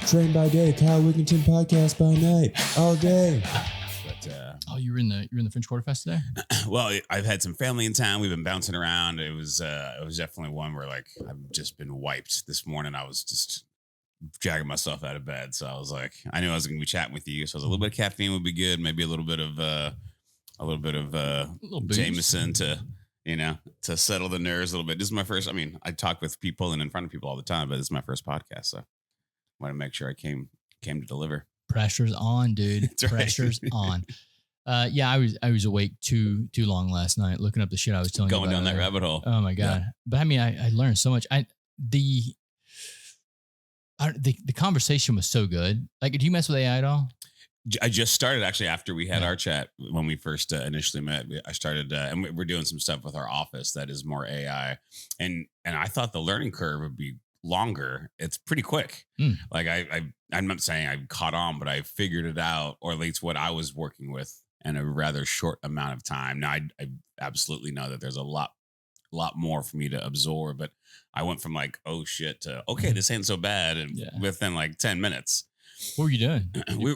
Train by day, Kyle Wigginton podcast by night, all day. But you were in the French Quarter Fest today? Well, I've had some family in town. We've been bouncing around. It was definitely one where like I've just been wiped. This morning I was just dragging myself out of bed, so I was like, I knew I was going to be chatting with you, so a little bit of caffeine would be good. Maybe a little bit of Jameson to settle the nerves a little bit. This is my first. I mean, I talk with people and in front of people all the time, but this is my first podcast, so I want to make sure I came to deliver. Pressure's on, dude. Pressure's on. Yeah, I was awake too long last night looking up the shit I was telling you about. Going down that rabbit hole. Oh my God. Yeah. But I mean, I learned so much. The conversation was so good. Like, do you mess with AI at all? I just started actually after we had our chat when we first initially met. I started and we're doing some stuff with our office that is more AI, and I thought the learning curve would be longer. It's pretty quick. Like I'm not saying I caught on, but I figured it out, or at least what I was working with in a rather short amount of time. Now I absolutely know that there's a lot more for me to absorb, but I went from like, oh shit, to okay, this ain't so bad, and within like 10 minutes. What were you doing?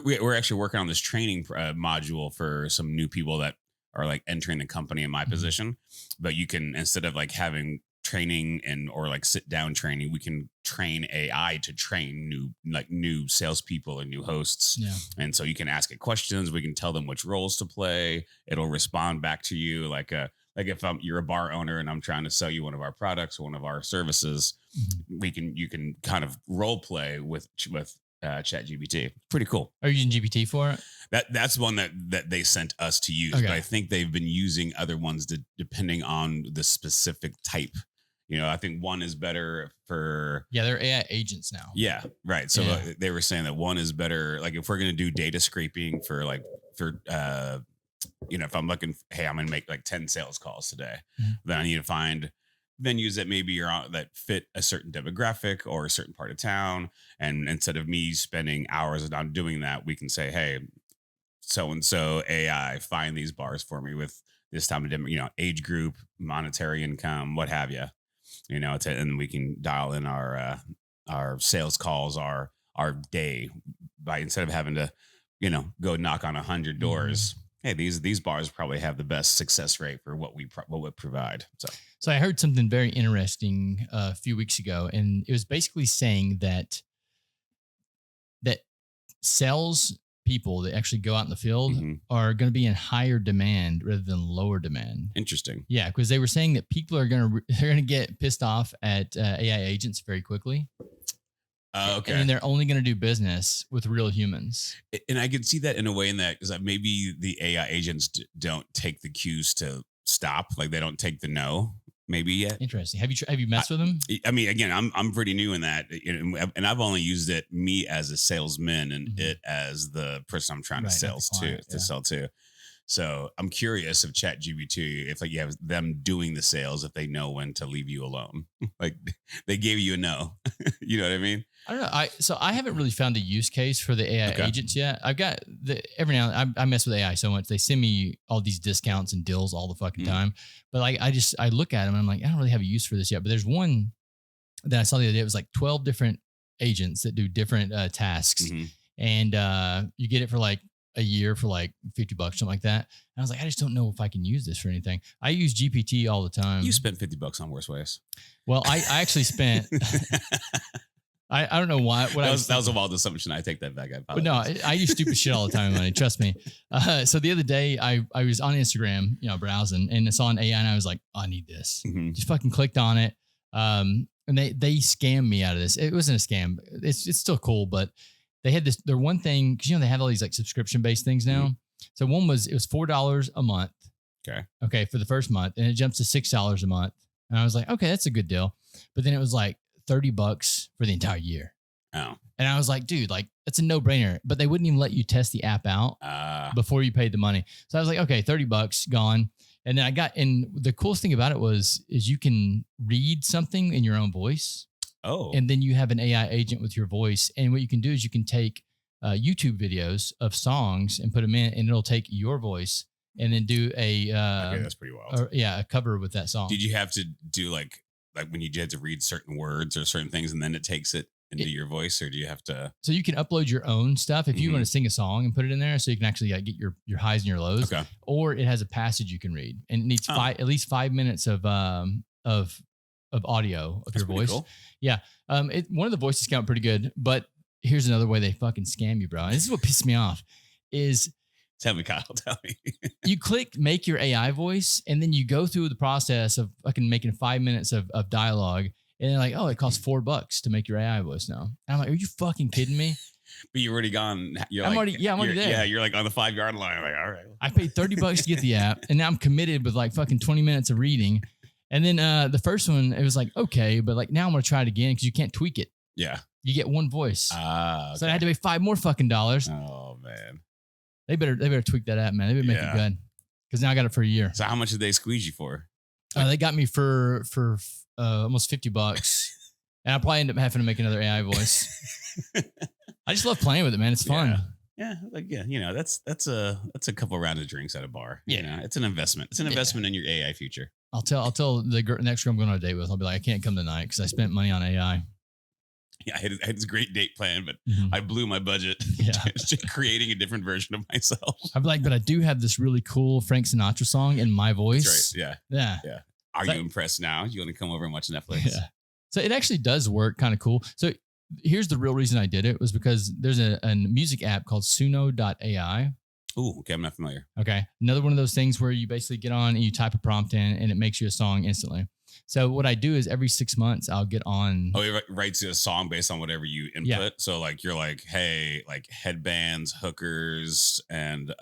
We're actually working on this training module for some new people that are like entering the company in my position, but you can, instead of like having training or like sit down training, we can train AI to train new salespeople and new hosts. Yeah. And so you can ask it questions. We can tell them which roles to play. It'll respond back to you. Like if you're a bar owner and I'm trying to sell you one of our products or one of our services, you can kind of role play with ChatGPT. Pretty cool. Are you using GPT for it? That's one that they sent us to use, but I think they've been using other ones depending on the specific type. You know, I think one is better for... Yeah, they're AI agents now. Yeah, right. So they were saying that one is better. Like if we're going to do data scraping if I'm looking, hey, I'm going to make like 10 sales calls today, then I need to find venues that maybe that fit a certain demographic or a certain part of town. And instead of me spending hours on doing that, we can say, hey, so-and-so AI, find these bars for me with this time of, age group, monetary income, what have you. And we can dial in our sales calls, our day, by instead of having to, go knock on 100 doors. Hey, these bars probably have the best success rate for what we provide. So I heard something very interesting a few weeks ago, and it was basically saying that sales people that actually go out in the field are going to be in higher demand rather than lower demand. Interesting. Yeah, because they were saying that people are going to get pissed off at AI agents very quickly. Okay. And then they're only going to do business with real humans. And I could see that in a way because maybe the AI agents don't take the cues to stop, like they don't take the no. Maybe yet. Interesting. Have you messed with them? I mean, again, I'm pretty new in that, and I've only used it me as a salesman and it as the person I'm trying to sell to. So I'm curious if ChatGPT, if like you have them doing the sales, if they know when to leave you alone, like they gave you a no, you know what I mean? I don't know. I haven't really found a use case for the AI agents yet. I've got every now and then I mess with AI so much. They send me all these discounts and deals all the fucking time. But like, I look at them and I'm like, I don't really have a use for this yet. But there's one that I saw the other day. It was like 12 different agents that do different tasks. And you get it for like a year for like $50, something like that. And I was like, I just don't know if I can use this for anything. I use GPT all the time. You spent $50 on worse ways. Well, I actually spent... I don't know why. That was a wild assumption. I take that back. But no, I use stupid shit all the time, money. Trust me. So the other day, I was on Instagram, browsing, and I saw an AI, and I was like, I need this. Just fucking clicked on it, and they scammed me out of this. It wasn't a scam. It's still cool, but they had their one thing because they have all these like subscription based things now. So one was it was $4 a month. Okay, for the first month, and it jumps to $6 a month, and I was like, okay, that's a good deal. But then it was like $30 for the entire year. Oh. And I was like, dude, like that's a no-brainer. But they wouldn't even let you test the app out before you paid the money. So I was like, okay, $30 gone. And then and the coolest thing about it is you can read something in your own voice. Oh. And then you have an AI agent with your voice. And what you can do is you can take YouTube videos of songs and put them in, and it'll take your voice and then do okay, that's pretty wild. A cover with that song. Did you have to do like when you had to read certain words or certain things, and then it takes it into your voice, or do you have to? So you can upload your own stuff if you want to sing a song and put it in there, so you can actually get your highs and your lows. Okay. Or it has a passage you can read, and it needs at least 5 minutes of audio of your voice. Cool. Yeah. One of the voices count pretty good, but here's another way they fucking scam you, bro. And this is what pissed me off is. Tell me, Kyle. Tell me. You click make your AI voice, and then you go through the process of fucking making 5 minutes of dialogue. And they're like, oh, it costs $4 to make your AI voice now. And I'm like, are you fucking kidding me? But you're already gone. I'm already there. Yeah, you're like on the 5-yard line. Like, all right. I paid $30 to get the app, and now I'm committed with like fucking 20 minutes of reading. And then the first one, it was like, okay, but like now I'm gonna try it again because you can't tweak it. Yeah. You get one voice. Okay. So I had to pay $5 more fucking dollars. Oh man. They better tweak that app, man. They better make it good. Because now I got it for a year. So how much did they squeeze you for? They got me for almost $50. And I'll probably end up having to make another AI voice. I just love playing with it, man. It's fun. Yeah, that's a couple rounds of drinks at a bar. Yeah, you know, it's an investment. It's an investment in your AI future. I'll tell the next girl I'm going on a date with. I'll be like, I can't come tonight because I spent money on AI. Yeah, I had this great date plan, but I blew my budget creating a different version of myself. I'd be like, but I do have this really cool Frank Sinatra song in my voice. That's right. Yeah. Are you impressed now? You want to come over and watch Netflix? Yeah. So it actually does work kind of cool. So here's the real reason I did it was because there's a music app called Suno.ai. Ooh, okay. I'm not familiar. Okay. Another one of those things where you basically get on and you type a prompt in and it makes you a song instantly. So what I do is every 6 months I'll get on. Oh, it writes you a song based on whatever you input. Yeah. So like you're like, hey, like headbands, hookers, and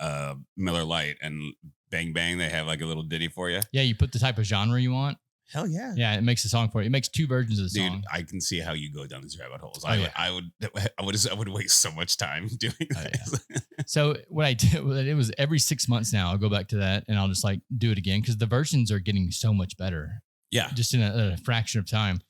Miller Lite, and bang bang, they have like a little ditty for you. Yeah, you put the type of genre you want. Hell yeah. Yeah, it makes a song for you. It makes 2 versions of the song. Dude, I can see how you go down these rabbit holes. Oh, I would waste so much time doing this. Yeah. So what I did, it was every 6 months now, I'll go back to that and I'll just like do it again because the versions are getting so much better. Yeah. Just in a fraction of time.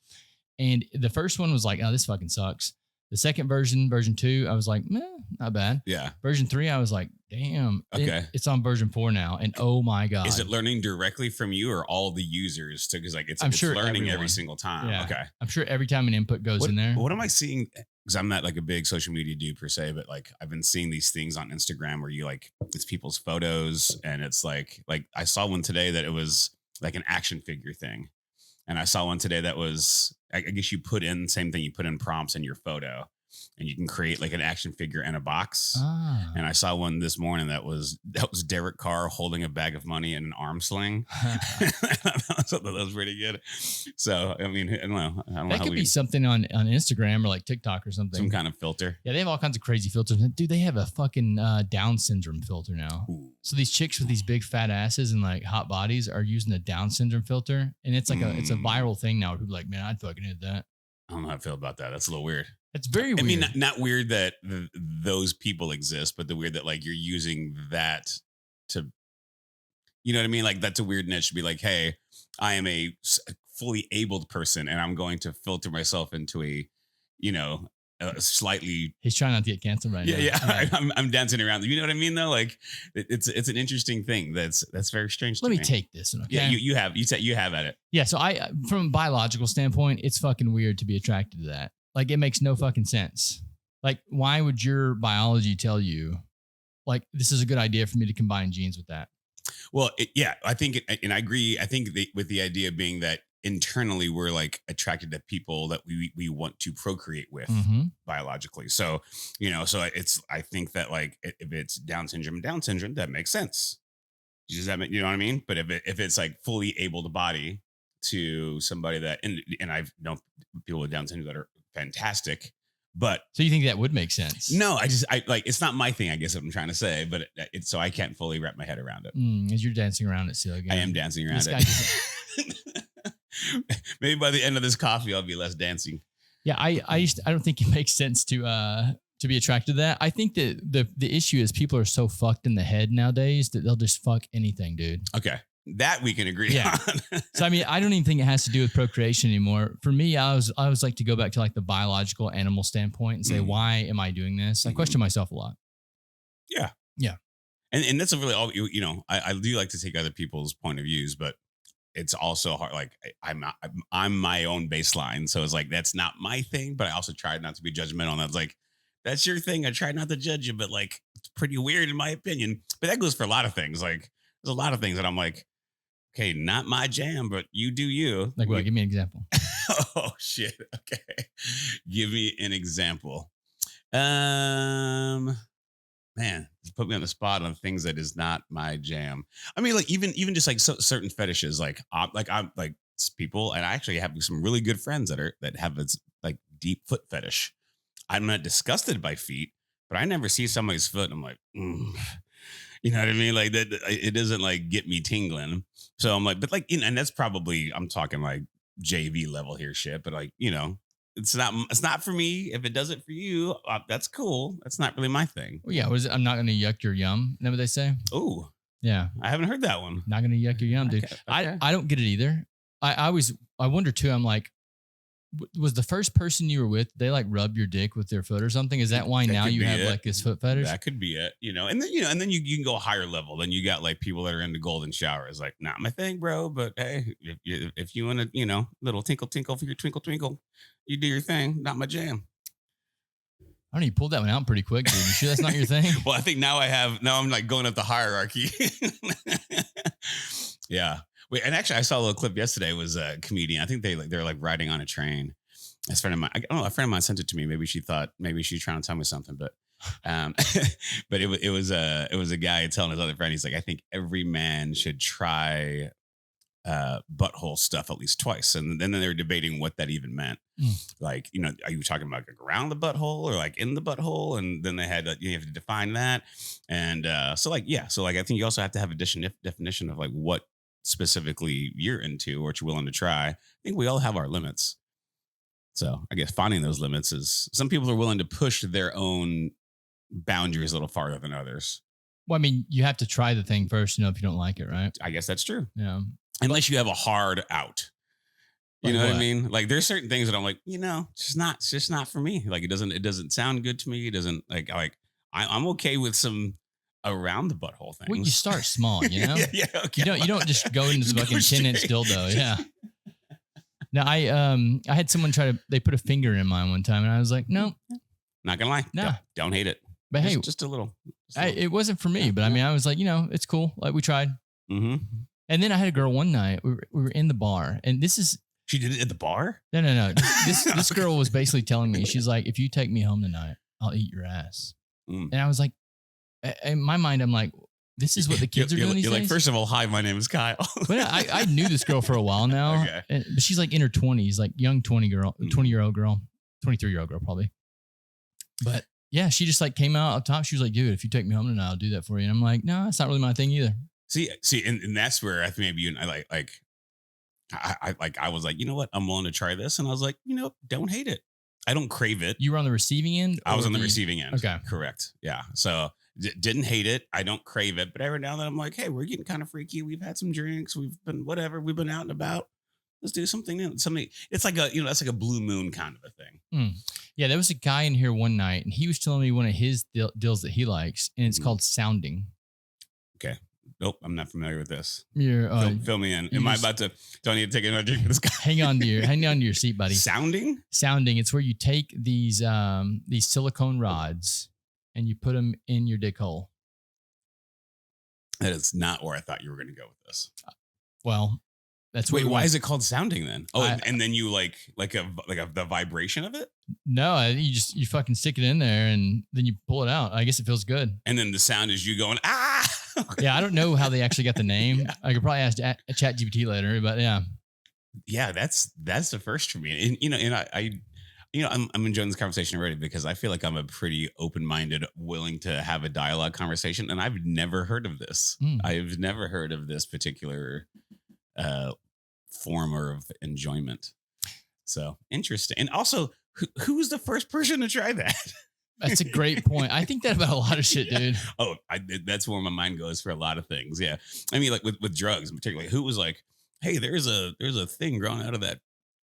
And the first one was like, oh, this fucking sucks. The second version 2, I was like, meh, not bad. Yeah. Version 3, I was like, damn. Okay. It's on version 4 now. And oh my God. Is it learning directly from you or all the users? Because like it's sure learning every single time. Yeah. Okay. I'm sure every time an input goes in there. What am I seeing? Because I'm not like a big social media dude per se, but like I've been seeing these things on Instagram where you like, it's people's photos and it's like I saw one today that it was like an action figure thing. And I saw one today that was, I guess you put in same thing, you put in prompts in your photo and you can create like an action figure in a box. Ah. And I saw one this morning that was Derek Carr holding a bag of money in an arm sling. That was pretty good. So, I mean, I don't know. That could be something on Instagram or like TikTok or something. Some kind of filter. Yeah, they have all kinds of crazy filters. Dude, they have a fucking Down syndrome filter now. Ooh. So these chicks with these big fat asses and like hot bodies are using the Down syndrome filter. And it's like it's a viral thing now. People are like, man, I'd fucking hit that. I don't know how I feel about that. That's a little weird. It's very weird. I mean, not weird that those people exist, but the weird that like you're using that to, you know what I mean? Like that's a weird niche to be like, hey, I am a fully abled person and I'm going to filter myself into a, slightly. He's trying not to get canceled right now. Yeah. I'm dancing around. You know what I mean though? Like it's an interesting thing. That's very strange. Let me take this one. Okay? Yeah, you have at it. Yeah. So from a biological standpoint, it's fucking weird to be attracted to that. Like it makes no fucking sense. Like why would your biology tell you like this is a good idea for me to combine genes with that? Well, I think, and I agree. I think with the idea being that internally we're like attracted to people that we want to procreate with biologically. So, I think that like if it's Down syndrome, that makes sense. Does that make, you know what I mean? But if it's like fully able to body to somebody that, and I've known people with Down syndrome that are fantastic, but so you think that would make sense? No, I like, it's not my thing, I guess what I'm trying to say, but it's so I can't fully wrap my head around it. As you're dancing around it still again. I am dancing around it. Maybe by the end of this coffee, I'll be less dancing. Yeah. I don't think it makes sense to be attracted to that. I think that the issue is people are so fucked in the head nowadays that they'll just fuck anything, dude. Okay. That we can agree on. So, I mean, I don't even think it has to do with procreation anymore. For me, I always like to go back to like the biological animal standpoint and say, why am I doing this? I question myself a lot. Yeah. Yeah. And that's a really, I do like to take other people's point of views, but it's also hard. Like I'm my own baseline. So it's like, that's not my thing, but I also tried not to be judgmental. And that's like, that's your thing. I try not to judge you, but like, it's pretty weird in my opinion. But that goes for a lot of things. Like there's a lot of things that I'm like, okay, not my jam, but you do you. Like what? Give me an example. Oh shit. Okay. Give me an example. Man, put me on the spot on things that is not my jam. I mean, like even just like certain fetishes, like I'm like people, and I actually have some really good friends that have this like deep foot fetish. I'm not disgusted by feet, but I never see somebody's foot and I'm like, you know what I mean? Like that, it doesn't like get me tingling. So I'm like, but like, and that's probably, I'm talking like JV level here shit, but like, it's not for me. If it does it for you, that's cool. That's not really my thing. Well, yeah. Was it, I'm not going to yuck your yum? Is that what they say? Oh, yeah. I haven't heard that one. Not going to yuck your yum, dude. Okay. I don't get it either. I wonder too. I'm like, was the first person you were with, they like rub your dick with their foot or something? Is that why now you have like this foot fetish? That could be it, and then you can go higher level. Then you got like people that are into golden showers. Like, not my thing, bro. But hey, if you want to, little tinkle tinkle for your twinkle twinkle, you do your thing. Not my jam. I don't know, you pulled that one out pretty quick, dude. You sure that's not your thing? Well, I think now I'm like going up the hierarchy. Yeah. Wait, and actually, I saw a little clip yesterday. It was a comedian. I think they're like riding on a train. A friend of mine, I don't know, a friend of mine sent it to me. Maybe she thought she's trying to tell me something, but but it was a guy telling his other friend. He's like, I think every man should try butthole stuff at least twice, and then they were debating what that even meant. Like, are you talking about like around the butthole or like in the butthole? And then they had you have to define that, and so I think you also have to have a definition of like what specifically you're into or what you're willing to try. I think we all have our limits. So I guess finding those limits is, some people are willing to push their own boundaries a little farther than others. Well, I mean, you have to try the thing first, if you don't like it, right? I guess that's true. Yeah. Unless you have a hard out. You know what I mean? Like there's certain things that I'm like, it's just not for me. Like it doesn't sound good to me. It doesn't I'm okay with some around the butthole things. Well, you start small, yeah, okay. You don't just go into the fucking 10-inch dildo. Yeah. Now I had someone they put a finger in mine one time and I was like, no. Not gonna lie. No. Don't hate it. But hey, just a little. It wasn't for me, but I mean, I was like, it's cool. Like we tried. Mm-hmm. And then I had a girl one night, we were in the bar, and she did it at the bar? No. This girl was basically telling me, she's like, if you take me home tonight, I'll eat your ass. And I was like, in my mind, I'm like, this is what the kids are doing these days? Like, first of all, hi, my name is Kyle. But I knew this girl for a while now. Okay. But she's like in her 20s, like young 20-year-old girl, 23-year-old girl probably. But yeah, she just like came out up top. She was like, dude, if you take me home tonight, I'll do that for you. And I'm like, no, that's not really my thing either. See, and that's where I think maybe you and I was like, you know what? I'm willing to try this. And I was like, don't hate it. I don't crave it. You were on the receiving end? I was on the receiving end. Okay. Correct. Yeah. So didn't hate it. I don't crave it. But every now and then I'm like, hey, we're getting kind of freaky. We've had some drinks. We've been We've been out and about. Let's do something new. It's like that's like a blue moon kind of a thing. Yeah. There was a guy in here one night and he was telling me one of his deals that he likes, and it's called sounding. Okay. Nope, I'm not familiar with this. Fill me in. Am I about to? Do I need to take another drink of this guy? Hang on to your seat, buddy. Sounding. It's where you take these silicone rods and you put them in your dick hole. That is not where I thought you were going to go with this. Well, that's why is it called sounding then? Oh, and then you like the vibration of it? No, you fucking stick it in there and then you pull it out. I guess it feels good. And then the sound is you going ah. Yeah, I don't know how they actually got the name. Yeah. I could probably ask ChatGPT later, but yeah. Yeah, that's the first for me. And I'm enjoying this conversation already because I feel like I'm a pretty open-minded, willing to have a dialogue conversation, and I've never heard of this. I've never heard of this particular form of enjoyment. So interesting. And also, who's the first person to try that? That's a great point. I think that about a lot of shit, dude. Oh, that's where my mind goes for a lot of things. Yeah. I mean, like with drugs, particularly, who was like, hey, there's a thing growing out of that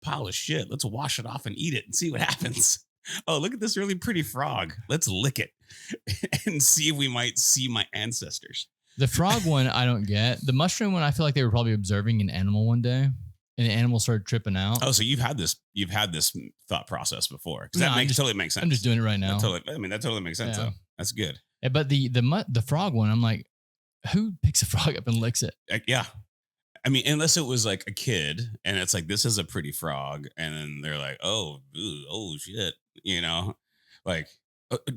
pile of shit. Let's wash it off and eat it and see what happens. Oh, look at this really pretty frog. Let's lick it and see if we might see my ancestors. The frog one, I don't get. The mushroom one, I feel like they were probably observing an animal one day, and the animal started tripping out. Oh, so you've had this thought process before? Because No, totally makes sense. I'm just doing it right now. That totally makes sense. Yeah. Though. That's good. Yeah, but the frog one, I'm like, who picks a frog up and licks it? Yeah. I mean, unless it was like a kid and it's like, this is a pretty frog. And then they're like, oh shit. You know, like,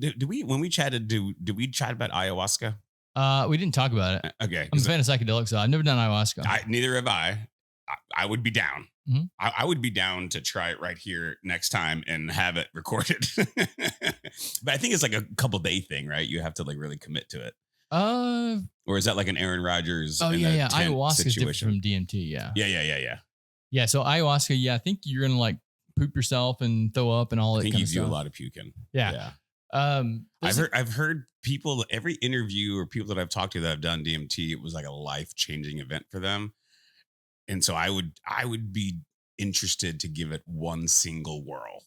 when we chatted, did we chat about ayahuasca? We didn't talk about it. Okay. I'm a fan of psychedelics. I've never done ayahuasca. Neither have I. I would be down. Mm-hmm. I would be down to try it right here next time and have it recorded. But I think it's like a couple day thing, right? You have to like really commit to it. Or is that like an Aaron Rodgers? Oh yeah. Ayahuasca is different from DMT. Yeah. Yeah. So ayahuasca, yeah, I think you're gonna like poop yourself and throw up and all that. I think you do a lot of puking. Yeah. I've heard people, every interview or people that I've talked to that have done DMT, it was like a life-changing event for them. And so I would be interested to give it one single whirl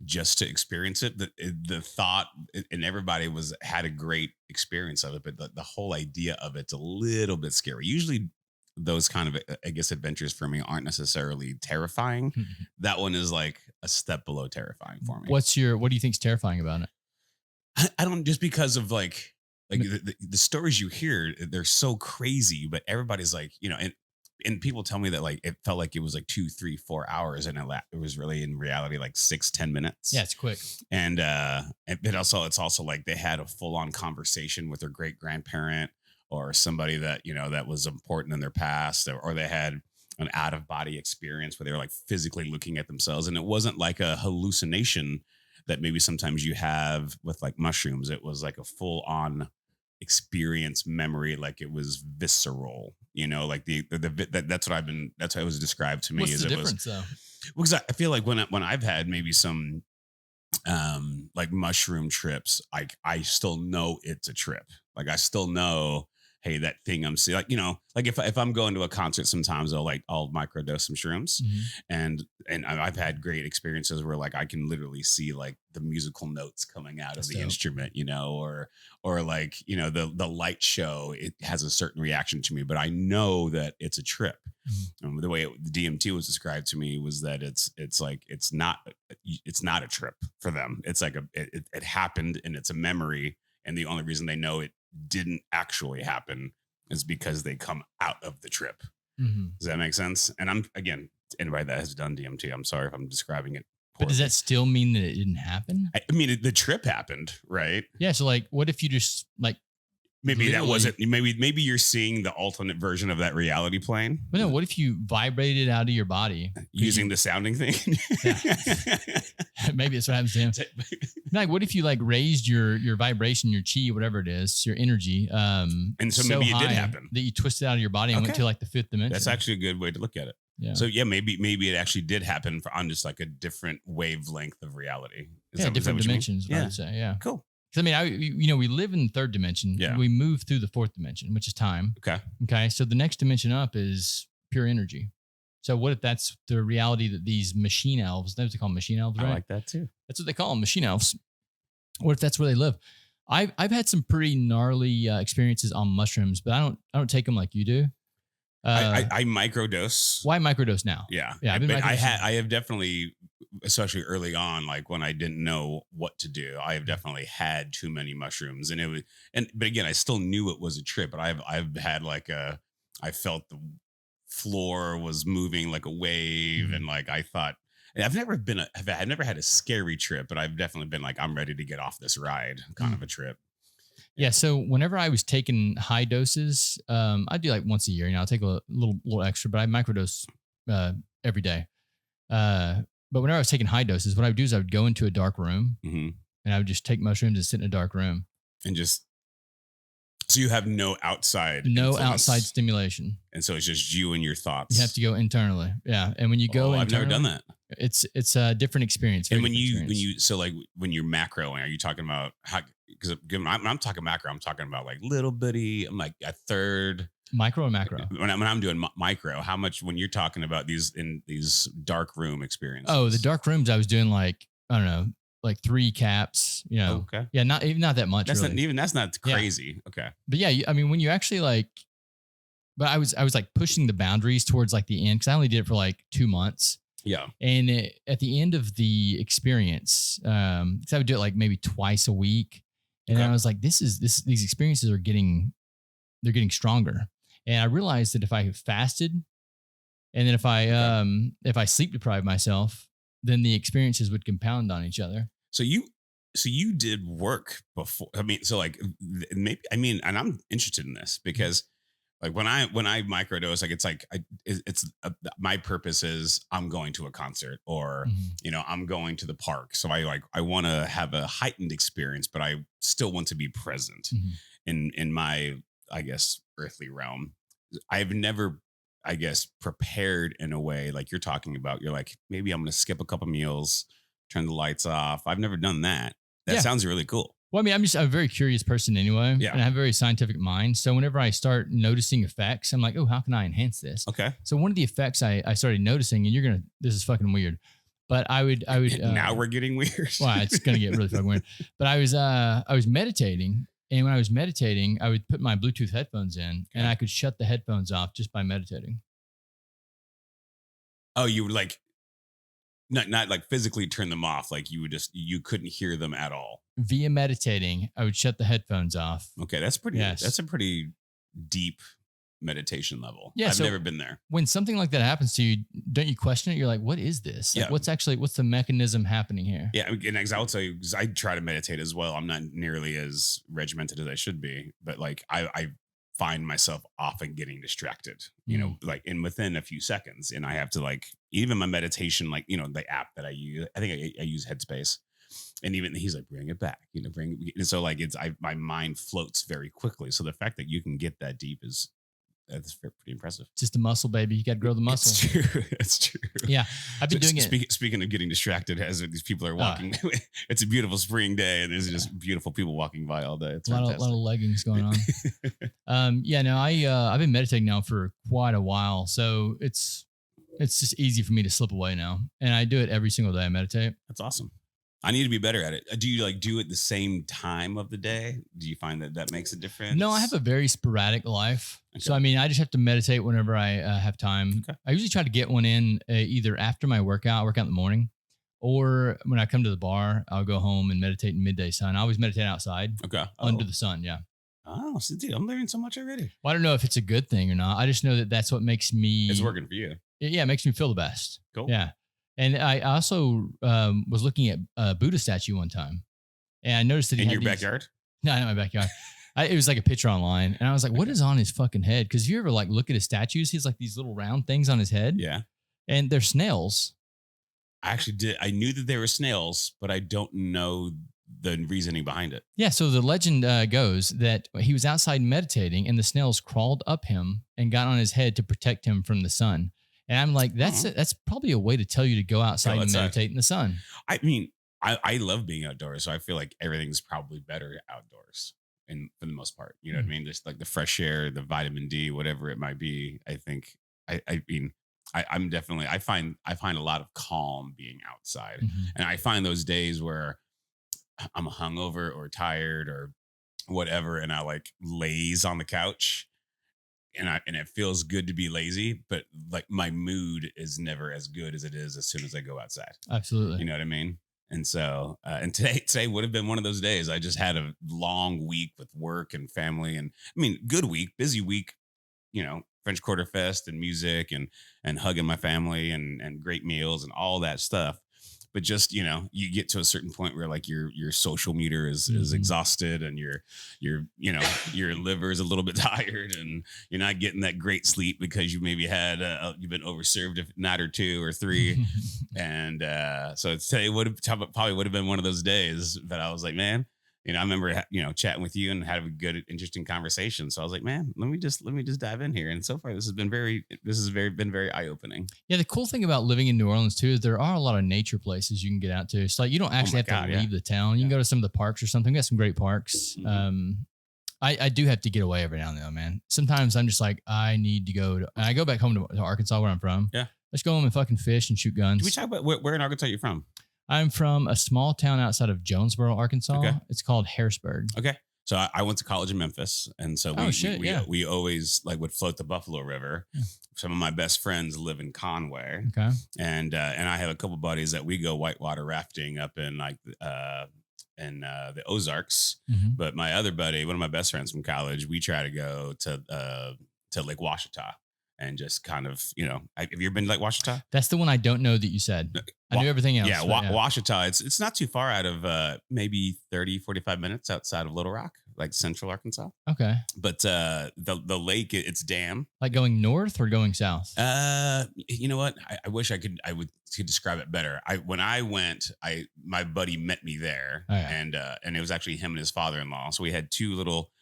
just to experience it. The thought, and everybody had a great experience of it, but the whole idea of it's a little bit scary. Usually those kind of, I guess, adventures for me aren't necessarily terrifying. That one is like a step below terrifying for me. What do you think's terrifying about it? I don't, just because of like the stories you hear, they're so crazy, but everybody's like, you know, and people tell me that like it felt like it was like 2, 3, 4 hours, and it was really in reality like 6-10 minutes. Yeah, it's quick. And it's also like they had a full on conversation with their great grandparent or somebody that, you know, that was important in their past, or they had an out of body experience where they were like physically looking at themselves, and it wasn't like a hallucination that maybe sometimes you have with like mushrooms. It was like a full on experience memory, like it was visceral, you know, like that's what it was described to me. What's the difference though? Because I feel like when I've had maybe some like mushroom trips, I still know it's a trip. Like I still know, hey, that thing I'm seeing, like, you know, like if I'm going to a concert, sometimes I'll microdose some shrooms, and I've had great experiences where like I can literally see like the musical notes coming out of the instrument, you know, or like, you know, the light show, it has a certain reaction to me, but I know that it's a trip. The way the DMT was described to me was that it's like it's not a trip for them. It's like it happened and it's a memory, and the only reason they know it didn't actually happen is because they come out of the trip. Does that make sense? And I'm, again, anybody that has done DMT, I'm sorry if I'm describing it poorly. But does that still mean that it didn't happen? I mean, the trip happened, right? Yeah. So like, what if you just like, maybe that wasn't, maybe you're seeing the alternate version of that reality plane. But no, what if you vibrated out of your body using the sounding thing? Maybe that's what happens to him. Like, what if you like raised your vibration, your chi, whatever it is, your energy, and so maybe it did happen that you twisted out of your body and went to like the 5th dimension. That's actually a good way to look at it. Yeah. So yeah, maybe it actually did happen on just like a different wavelength of reality. Different dimensions. I would say. Yeah. Cool. Because we live in the 3rd dimension. Yeah. We move through the 4th dimension, which is time. Okay. So the next dimension up is pure energy. So what if that's the reality that these machine elves, that's what they call them, machine elves, right? I like that too. That's what they call them, machine elves. What if that's where they live? I've had some pretty gnarly experiences on mushrooms, but I don't take them like you do. I microdose. Why microdose now? Yeah. I have definitely, especially early on, like when I didn't know what to do, I have definitely had too many mushrooms, but again, I still knew it was a trip, but I've had like I felt the floor was moving like a wave, and like I thought, I've never had a scary trip, but I've definitely been like, I'm ready to get off this ride kind of a trip. Yeah. So whenever I was taking high doses, I do like once a year, I'll take a little extra, but I microdose every day. But whenever I was taking high doses, what I would do is I would go into a dark room, and I would just take mushrooms and sit in a dark room. And so you have no outside stimulation. And so it's just you and your thoughts. You have to go internally. Yeah. And when you go I've never done that. It's a different experience. And when you're macroing, are you talking about how, because I'm talking macro, I'm talking about like little bitty, I'm like a third. Micro or macro? When I'm doing micro, how much, when you're talking about these dark room experiences? Oh, the dark rooms, I was doing like, I don't know, like 3 caps, you know. Okay. Yeah, not that much. That's really. not even, that's not crazy. Okay. But yeah, I mean, when you actually like, but I was like pushing the boundaries towards like the end because I only did it for like 2 months. Yeah. And at the end of the experience, because I would do it like maybe twice a week, and then I was like, these experiences are getting stronger. And I realized that if I fasted, and then if I sleep deprive myself, then the experiences would compound on each other. So you did work before. I mean, so like maybe, I mean, and I'm interested in this because like when I microdose, like it's my purpose is I'm going to a concert or, you know, I'm going to the park. So I want to have a heightened experience, but I still want to be present in my, I guess, earthly realm. I've never, I guess, prepared in a way like you're talking about. You're like, maybe I'm going to skip a couple meals, turn the lights off. I've never done that. That sounds really cool. Well, I mean, I'm a very curious person anyway, and I have a very scientific mind. So whenever I start noticing effects, I'm like, oh, how can I enhance this? Okay. So one of the effects I started noticing, and this is fucking weird, but I would now we're getting weird. Well, it's gonna get really fucking weird. But I was meditating, and when I was meditating, I would put my Bluetooth headphones in, and I could shut the headphones off just by meditating. Oh, you would like not like physically turn them off, like you couldn't hear them at all. Via meditating, I would shut the headphones off. Okay, that's pretty. Yes. That's a pretty deep meditation level. Yeah, I've never been there. When something like that happens to you, don't you question it? You're like, what is this? Like, what's the mechanism happening here? Yeah, and I would say I try to meditate as well. I'm not nearly as regimented as I should be, but like I find myself often getting distracted, you know, like within a few seconds. And I have to like, even my meditation, like, you know, the app that I use, I think I use Headspace, and even he's like, bring it back, you know, and so like my mind floats very quickly. So the fact that you can get that deep that's pretty impressive. Just a muscle, baby. You got to grow the muscle. It's true. It's true. Yeah. I've been doing it. Speaking of getting distracted, as these people are walking, it's a beautiful spring day and there's just beautiful people walking by all day. It's a lot of leggings going on. I've been meditating now for quite a while. So it's just easy for me to slip away now. And I do it every single day. I meditate. That's awesome. I need to be better at it. Do you like do it the same time of the day? Do you find that makes a difference? No, I have a very sporadic life. Okay. So, I mean, I just have to meditate whenever I have time. Okay. I usually try to get one in either after my workout in the morning, or when I come to the bar, I'll go home and meditate in midday sun. I always meditate outside. Okay. Under the sun. Yeah. Oh, so dude, I'm learning so much already. Well, I don't know if it's a good thing or not. I just know that that's what makes me. It's working for you. Yeah. It makes me feel the best. Cool. Yeah. And I also was looking at a Buddha statue one time, and I noticed that he in had your backyard. No, not my backyard. It was like a picture online, and I was like, "What is on his fucking head?" Because if you ever like look at his statues, he's like these little round things on his head. Yeah, and they're snails. I actually did. I knew that they were snails, but I don't know the reasoning behind it. Yeah, so the legend goes that he was outside meditating, and the snails crawled up him and got on his head to protect him from the sun. And I'm like, that's probably a way to tell you to go outside and meditate in the sun. I mean, I love being outdoors, so I feel like everything's probably better outdoors, and for the most part, you know what I mean? Just like the fresh air, the vitamin D, whatever it might be. I think I'm definitely I find a lot of calm being outside, and I find those days where I'm hungover or tired or whatever, and I like laze on the couch. And it feels good to be lazy, but like my mood is never as good as it is as soon as I go outside. Absolutely. You know what I mean? And so, and today would have been one of those days. I just had a long week with work and family, and I mean, good week, busy week, you know, French Quarter Fest and music and hugging my family and great meals and all that stuff. But just, you know, you get to a certain point where like your social meter is exhausted, and your you know, your liver is a little bit tired, and you're not getting that great sleep because you maybe had you've been overserved a night or two or three. And so today probably would have been one of those days that I was like, man, you know, I remember, you know, chatting with you and having a good, interesting conversation. So I was like, man, let me just dive in here. And so far, this has been very eye opening. Yeah. The cool thing about living in New Orleans too, is there are a lot of nature places you can get out to. It's like, you don't actually have to leave the town. You can go to some of the parks or something. We got some great parks. I do have to get away every now and then, man. Sometimes I'm just like, I need to go and I go back home to Arkansas, where I'm from. Yeah. Let's go home and fucking fish and shoot guns. Did we talk about where in Arkansas you're from? I'm from a small town outside of Jonesboro, Arkansas. Okay. It's called Harrisburg. Okay. So I went to college in Memphis, and so we always like would float the Buffalo River. Yeah. Some of my best friends live in Conway, Okay. and I have a couple buddies that we go whitewater rafting up in like the Ozarks. Mm-hmm. But my other buddy, one of my best friends from college, we try to go to Lake Washita and just kind of, have you ever been to Lake Washita? That's the one I don't know that you said. I knew everything else. Yeah, Washita. It's not too far out of maybe 30, 45 minutes outside of Little Rock, like central Arkansas. Okay. But the lake, it's dam. Like going north or going south? You know what? I wish I could describe it better. When I went, my buddy met me there, and it was actually him and his father-in-law. So we had two little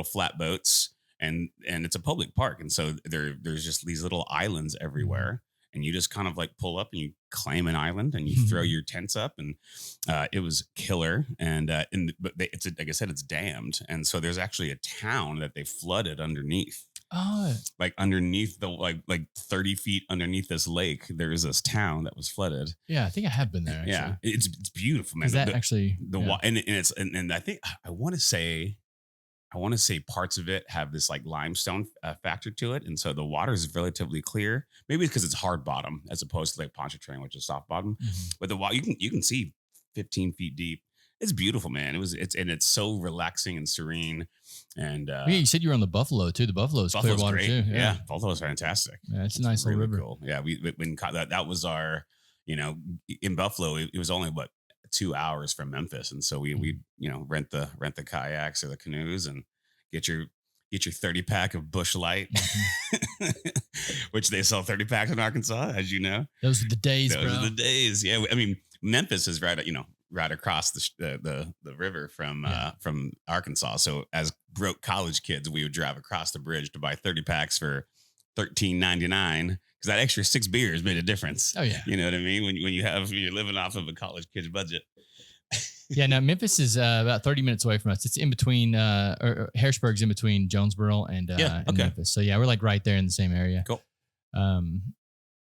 flat boats, and it's a public park, and so there's just these little islands everywhere. And you just kind of like pull up and you claim an island and you throw your tents up, and it was killer. And like I said, it's dammed, and so there's actually a town that they flooded underneath. Oh, like underneath the like 30 feet underneath this lake, there is this town that was flooded. Yeah, I think I have been there. Actually. Yeah, it's beautiful, man. Is that actually and I think I want to say parts of it have this like limestone factor to it, and so the water is relatively clear. Maybe it's because it's hard bottom as opposed to like Pontchartrain, which is soft bottom. Mm-hmm. But the water you can see 15 feet deep. It's beautiful, man. It's so relaxing and serene. And yeah, you said you were on the Buffalo too. The Buffalo's clear water great. too. Yeah, Buffalo's fantastic. Yeah, it's a nice little river. Cool. Yeah, that was our, in Buffalo. It was only 2 hours from Memphis, and so we rent the kayaks or the canoes and get your 30 pack of Busch Light, which they sell 30 packs in Arkansas, as you know. Those are the days, bro. Those are the days. Yeah, I mean, Memphis is right across the river from Arkansas. So as broke college kids, we would drive across the bridge to buy 30 packs for $13.99 because that extra 6 beers made a difference. Oh yeah, you know what I mean. When you're living off of a college kid's budget. Yeah, now Memphis is about 30 minutes away from us. It's in between, Harrisburg's in between Jonesboro and Memphis. So yeah, we're like right there in the same area. Cool.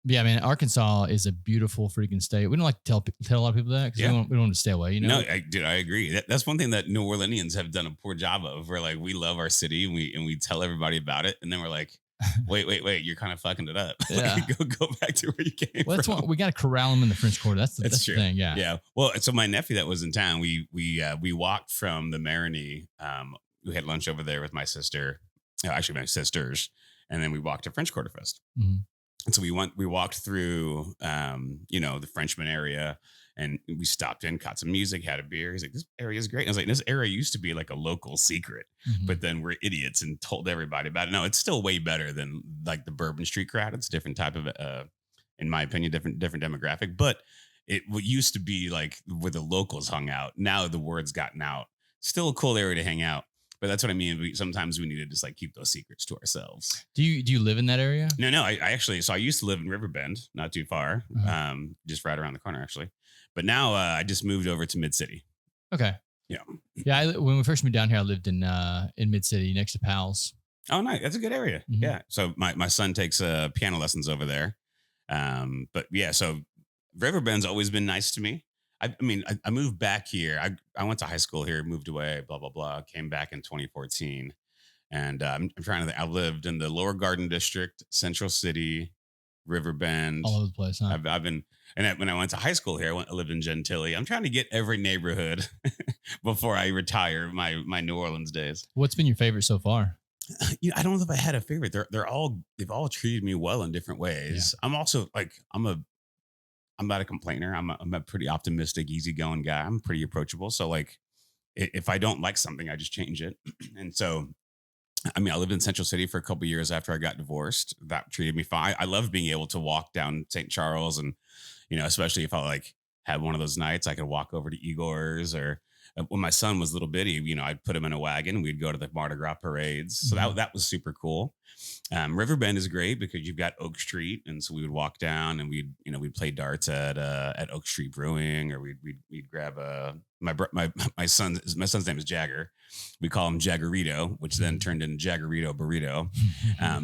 Yeah, I mean, Arkansas is a beautiful freaking state. We don't like to tell a lot of people that because we don't want them to stay away. No, I agree. That's one thing that New Orleanians have done a poor job of. We're like, we love our city and we tell everybody about it, and then we're like, wait, you're kind of fucking it up. Yeah. go back to where you came from. That's what we got to corral them in the French Quarter. That's the thing. Yeah. Yeah. Well, so my nephew that was in town, we walked from the Marigny. We had lunch over there with my sister, actually my sisters, and then we walked to French Quarter Fest. Mm-hmm. And so we walked through, the Frenchman area, and we stopped in, caught some music, had a beer. He's like, this area is great. And I was like, this area used to be like a local secret, but then we're idiots and told everybody about it. No, it's still way better than like the Bourbon Street crowd. It's a different type of, in my opinion, different demographic, but what used to be like where the locals hung out. Now the word's gotten out. Still a cool area to hang out. But that's what I mean. Sometimes we need to just like keep those secrets to ourselves. Do you live in that area? No. I actually, so I used to live in Riverbend, not too far, just right around the corner actually. But now I just moved over to Mid City. Okay. Yeah. Yeah. When we first moved down here, I lived in Mid City next to Pals. Oh, nice. That's a good area. Mm-hmm. Yeah. So my son takes piano lessons over there. But yeah, so Riverbend's always been nice to me. I mean, I moved back here. I went to high school here, moved away, blah, blah, blah. Came back in 2014. And I'm trying to think. I lived in the Lower Garden District, Central City, Riverbend. All over the place, huh? I've been, and when I went to high school here, I lived in Gentilly. I'm trying to get every neighborhood before I retire my New Orleans days. What's been your favorite so far? I don't know if I had a favorite. They've all treated me well in different ways. Yeah. I'm also like, I'm not a complainer. I'm a pretty optimistic, easygoing guy. I'm pretty approachable. So like, if I don't like something, I just change it. And so, I mean, I lived in Central City for a couple of years after I got divorced. That treated me fine. I love being able to walk down St. Charles, and especially if I like had one of those nights, I could walk over to Igor's, or when my son was little bitty, I'd put him in a wagon and we'd go to the Mardi Gras parades. So that was super cool. Riverbend is great because you've got Oak Street, and so we would walk down and we'd play darts at Oak Street Brewing, or we'd grab my son's name is Jagger. We call him Jaggerito, which then turned into Jaggerito Burrito,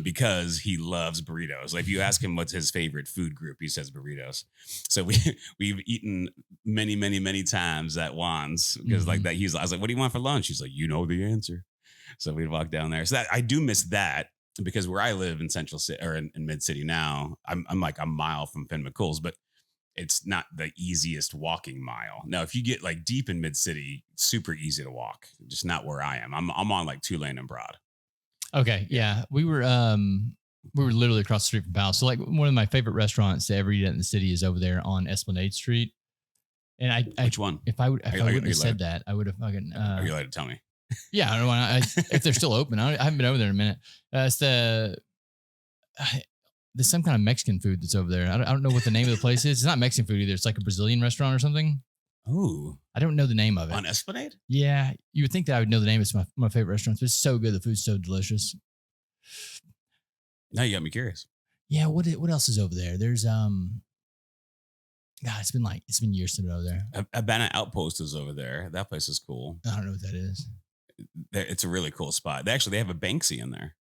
because he loves burritos. Like if you ask him what's his favorite food group, he says burritos. So we've eaten many times at Juan's because like that. I was like, what do you want for lunch? He's like, you know the answer. So we'd walk down there. So that I do miss that because where I live in Central City or in Mid City now, I'm like a mile from Finn McCool's, but it's not the easiest walking mile. Now, if you get like deep in Mid City, super easy to walk. Just not where I am. I'm on like 2-lane and Broad. Okay, yeah, we were literally across the street from Powell. So like one of my favorite restaurants to ever eat at in the city is over there on Esplanade Street. And I Which one? If I wouldn't have said that, I would have fucking. Are you allowed to tell me? Yeah, I don't want if they're still open. I haven't been over there in a minute. It's there's some kind of Mexican food that's over there. I don't know what the name of the place is. It's not Mexican food either. It's like a Brazilian restaurant or something. Oh, I don't know the name of it. On Esplanade? Yeah, you would think that I would know the name. It's my favorite restaurants. But it's so good. The food's so delicious. Now you got me curious. Yeah, what else is over there? There's God, it's been years since I've been over there. Abana Outpost is over there. That place is cool. I don't know what that is. It's a really cool spot. They have a Banksy in there.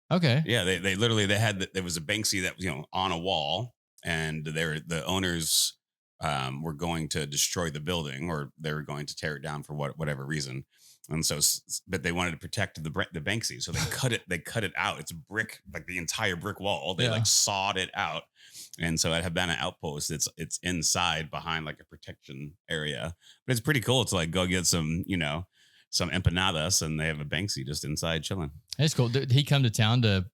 Okay. Yeah, they literally there was a Banksy that was on a wall, and the owners were going to destroy the building, or they were going to tear it down for whatever reason, and so but they wanted to protect the Banksy, so they cut it out. It's brick, like the entire brick wall. They like sawed it out, and so at Habana Outpost, it's inside behind like a protection area, but it's pretty cool to like go get some some empanadas, and they have a Banksy just inside chilling. That's cool. Did he come to town to?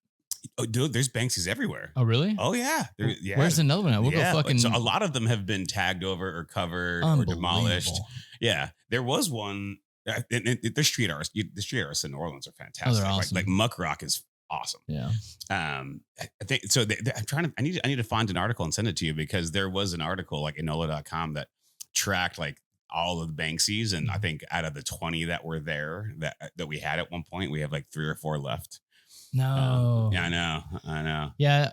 Oh, dude, there's Banksys everywhere. Oh, really? Oh, yeah. Yeah. Where's another one at? We'll go fucking. So a lot of them have been tagged over or covered or demolished. Yeah, there was one. The street artists in New Orleans are fantastic. Oh, they're awesome. Like Muck Rock is awesome. Yeah. I think so. I'm trying to. I need to find an article and send it to you, because there was an article like Enola.com that tracked like all of the Banksys, and I think out of the 20 that were there that we had at one point, we have like 3 or 4 left. No. Yeah, I know. Yeah,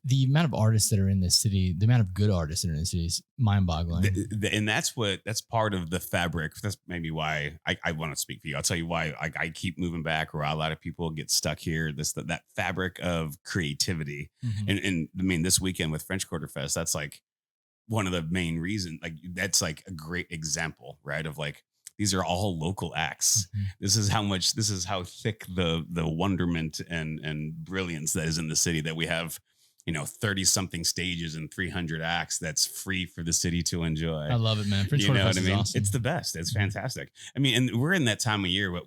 the amount of artists that are in this city, the amount of good artists that are in this city is mind-boggling. And that's part of the fabric. That's maybe why I want to speak for you. I'll tell you why I keep moving back, or a lot of people get stuck here. That fabric of creativity. Mm-hmm. And I mean, this weekend with French Quarter Fest, that's like one of the main reasons. Like that's like a great example, right? Of like, these are all local acts. Mm-hmm. This is how thick the wonderment and brilliance that is in the city, that we have, 30 something stages and 300 acts that's free for the city to enjoy. I love it, man. French Quarter Fest is awesome. It's the best. It's fantastic. I mean, and we're in that time of year where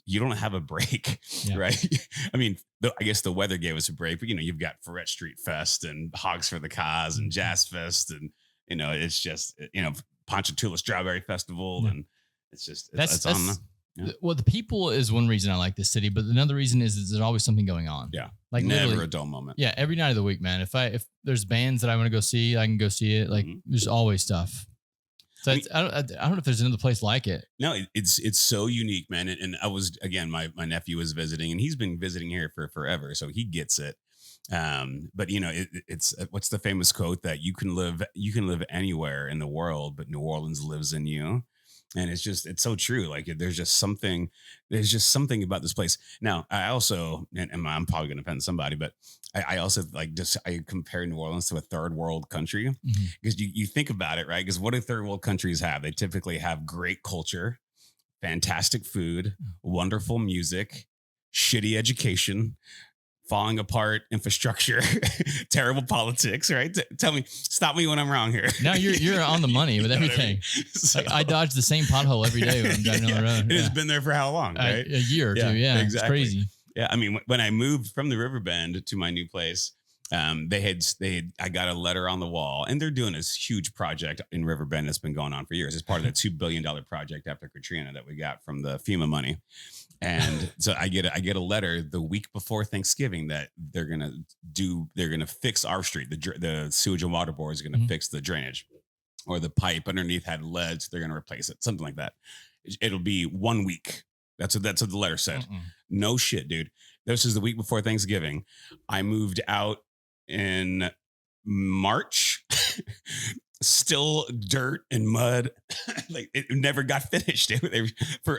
you don't have a break, right? I mean, I guess the weather gave us a break, but you've got Ferret Street Fest and Hogs for the Cause and Jazz Fest, and it's just Ponchatoula Strawberry Festival, and it's on them. Yeah. Well, the people is one reason I like this city, but another reason is there's always something going on. Yeah, like never a dull moment. Yeah, every night of the week, man. If there's bands that I want to go see, I can go see it. Like there's always stuff. So I don't know if there's another place like it. No, it's so unique, man. And I was, again, my nephew was visiting, and he's been visiting here for forever, so he gets it. But it's what's the famous quote that you can live anywhere in the world, but New Orleans lives in you. And it's so true. Like there's just something about this place. Now, I also, and I'm probably going to offend somebody, but I also I compare New Orleans to a third world country, because you think about it, right? Because what do third world countries have? They typically have great culture, fantastic food, wonderful music, shitty education, falling apart infrastructure, terrible politics, right? Stop me when I'm wrong here. No, you're on the money with everything. I mean? So, I dodge the same pothole every day when I'm driving on the road. It has been there for how long, right? A year or two. Yeah, exactly. It's crazy. Yeah, I mean, when I moved from the Riverbend to my new place, I got a letter on the wall, and they're doing this huge project in Riverbend that's been going on for years. It's part of the $2 billion project after Katrina that we got from the FEMA money. And so I get a letter the week before Thanksgiving that they're gonna fix our street. The sewage and water board is gonna fix the drainage, or the pipe underneath had lead, so they're gonna replace it, something like that. It'll be 1 week. That's what the letter said. No shit, dude. This is the week before Thanksgiving. I moved out in March. still dirt and mud. Like it never got finished. For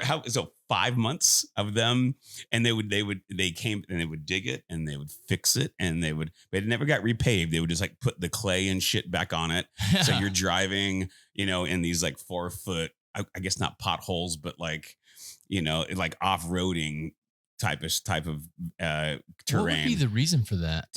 5 months of them, and they came and they would dig it and they would fix it but it never got repaved. They would just like put the clay and shit back on it. So you're driving, in these like 4-foot, I guess not potholes, but like, like off-roading type of terrain. What would be the reason for that?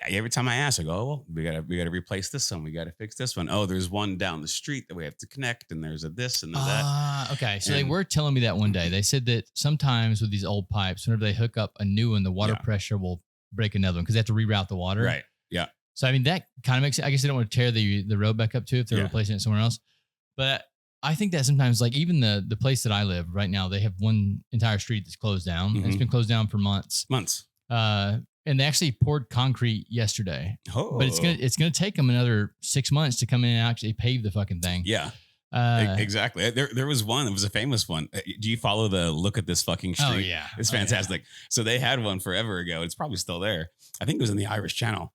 Every time I ask, I go, oh, well, we gotta replace this one. We gotta fix this one. Oh, there's one down the street that we have to connect, and there's a this and that. Okay. So they were telling me that one day. They said that sometimes with these old pipes, whenever they hook up a new one, the water pressure will break another one because they have to reroute the water. Right. Yeah. So I mean that kind of makes it. I guess they don't want to tear the road back up too if they're replacing it somewhere else. But I think that sometimes, like even the place that I live right now, they have one entire street that's closed down. Mm-hmm. It's been closed down for months. And they actually poured concrete yesterday. Oh. But it's gonna take them another 6 months to come in and actually pave the fucking thing. Yeah. Exactly. There was one. It was a famous one. Do you follow the Look at This Fucking Street? Oh yeah, it's fantastic. Yeah. So they had one forever ago. It's probably still there. I think it was in the Irish Channel.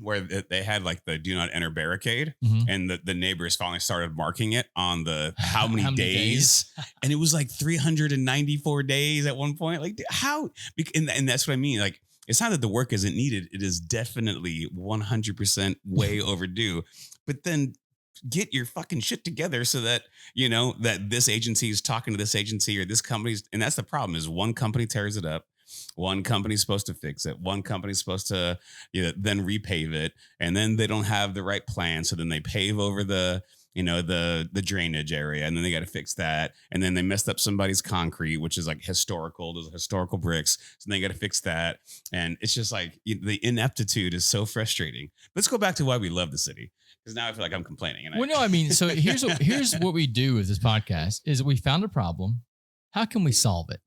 Where they had like the do not enter barricade, and the neighbors finally started marking it on the how many days, and it was like 394 days at one point. Like how, and that's what I mean. Like it's not that the work isn't needed; it is definitely 100% way overdue. But then get your fucking shit together so that that this agency is talking to this agency or this company's, and that's the problem. Is one company tears it up. One company's supposed to fix it. One company's supposed to then repave it. And then they don't have the right plan. So then they pave over the drainage area, and then they got to fix that. And then they messed up somebody's concrete, which is like historical. Those historical bricks. So they got to fix that. And it's just like the ineptitude is so frustrating. Let's go back to why we love the city. Because now I feel like I'm complaining. So here's what we do with this podcast is we found a problem. How can we solve it?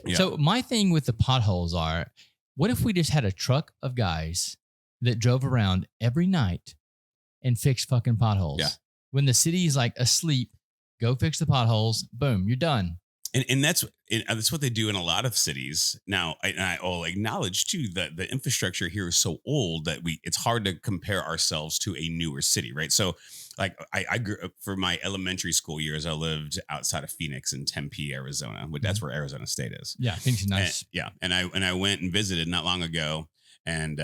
Yeah. So my thing with the potholes are, what if we just had a truck of guys that drove around every night and fixed fucking potholes? Yeah. When the city is like asleep, go fix the potholes. Boom, you're done. And that's what they do in a lot of cities. Now, I'll acknowledge too that the infrastructure here is so old that it's hard to compare ourselves to a newer city, right? So like I grew up for my elementary school years. I lived outside of Phoenix in Tempe, Arizona. That's where Arizona State is. Yeah, Phoenix is nice. And I went and visited not long ago, and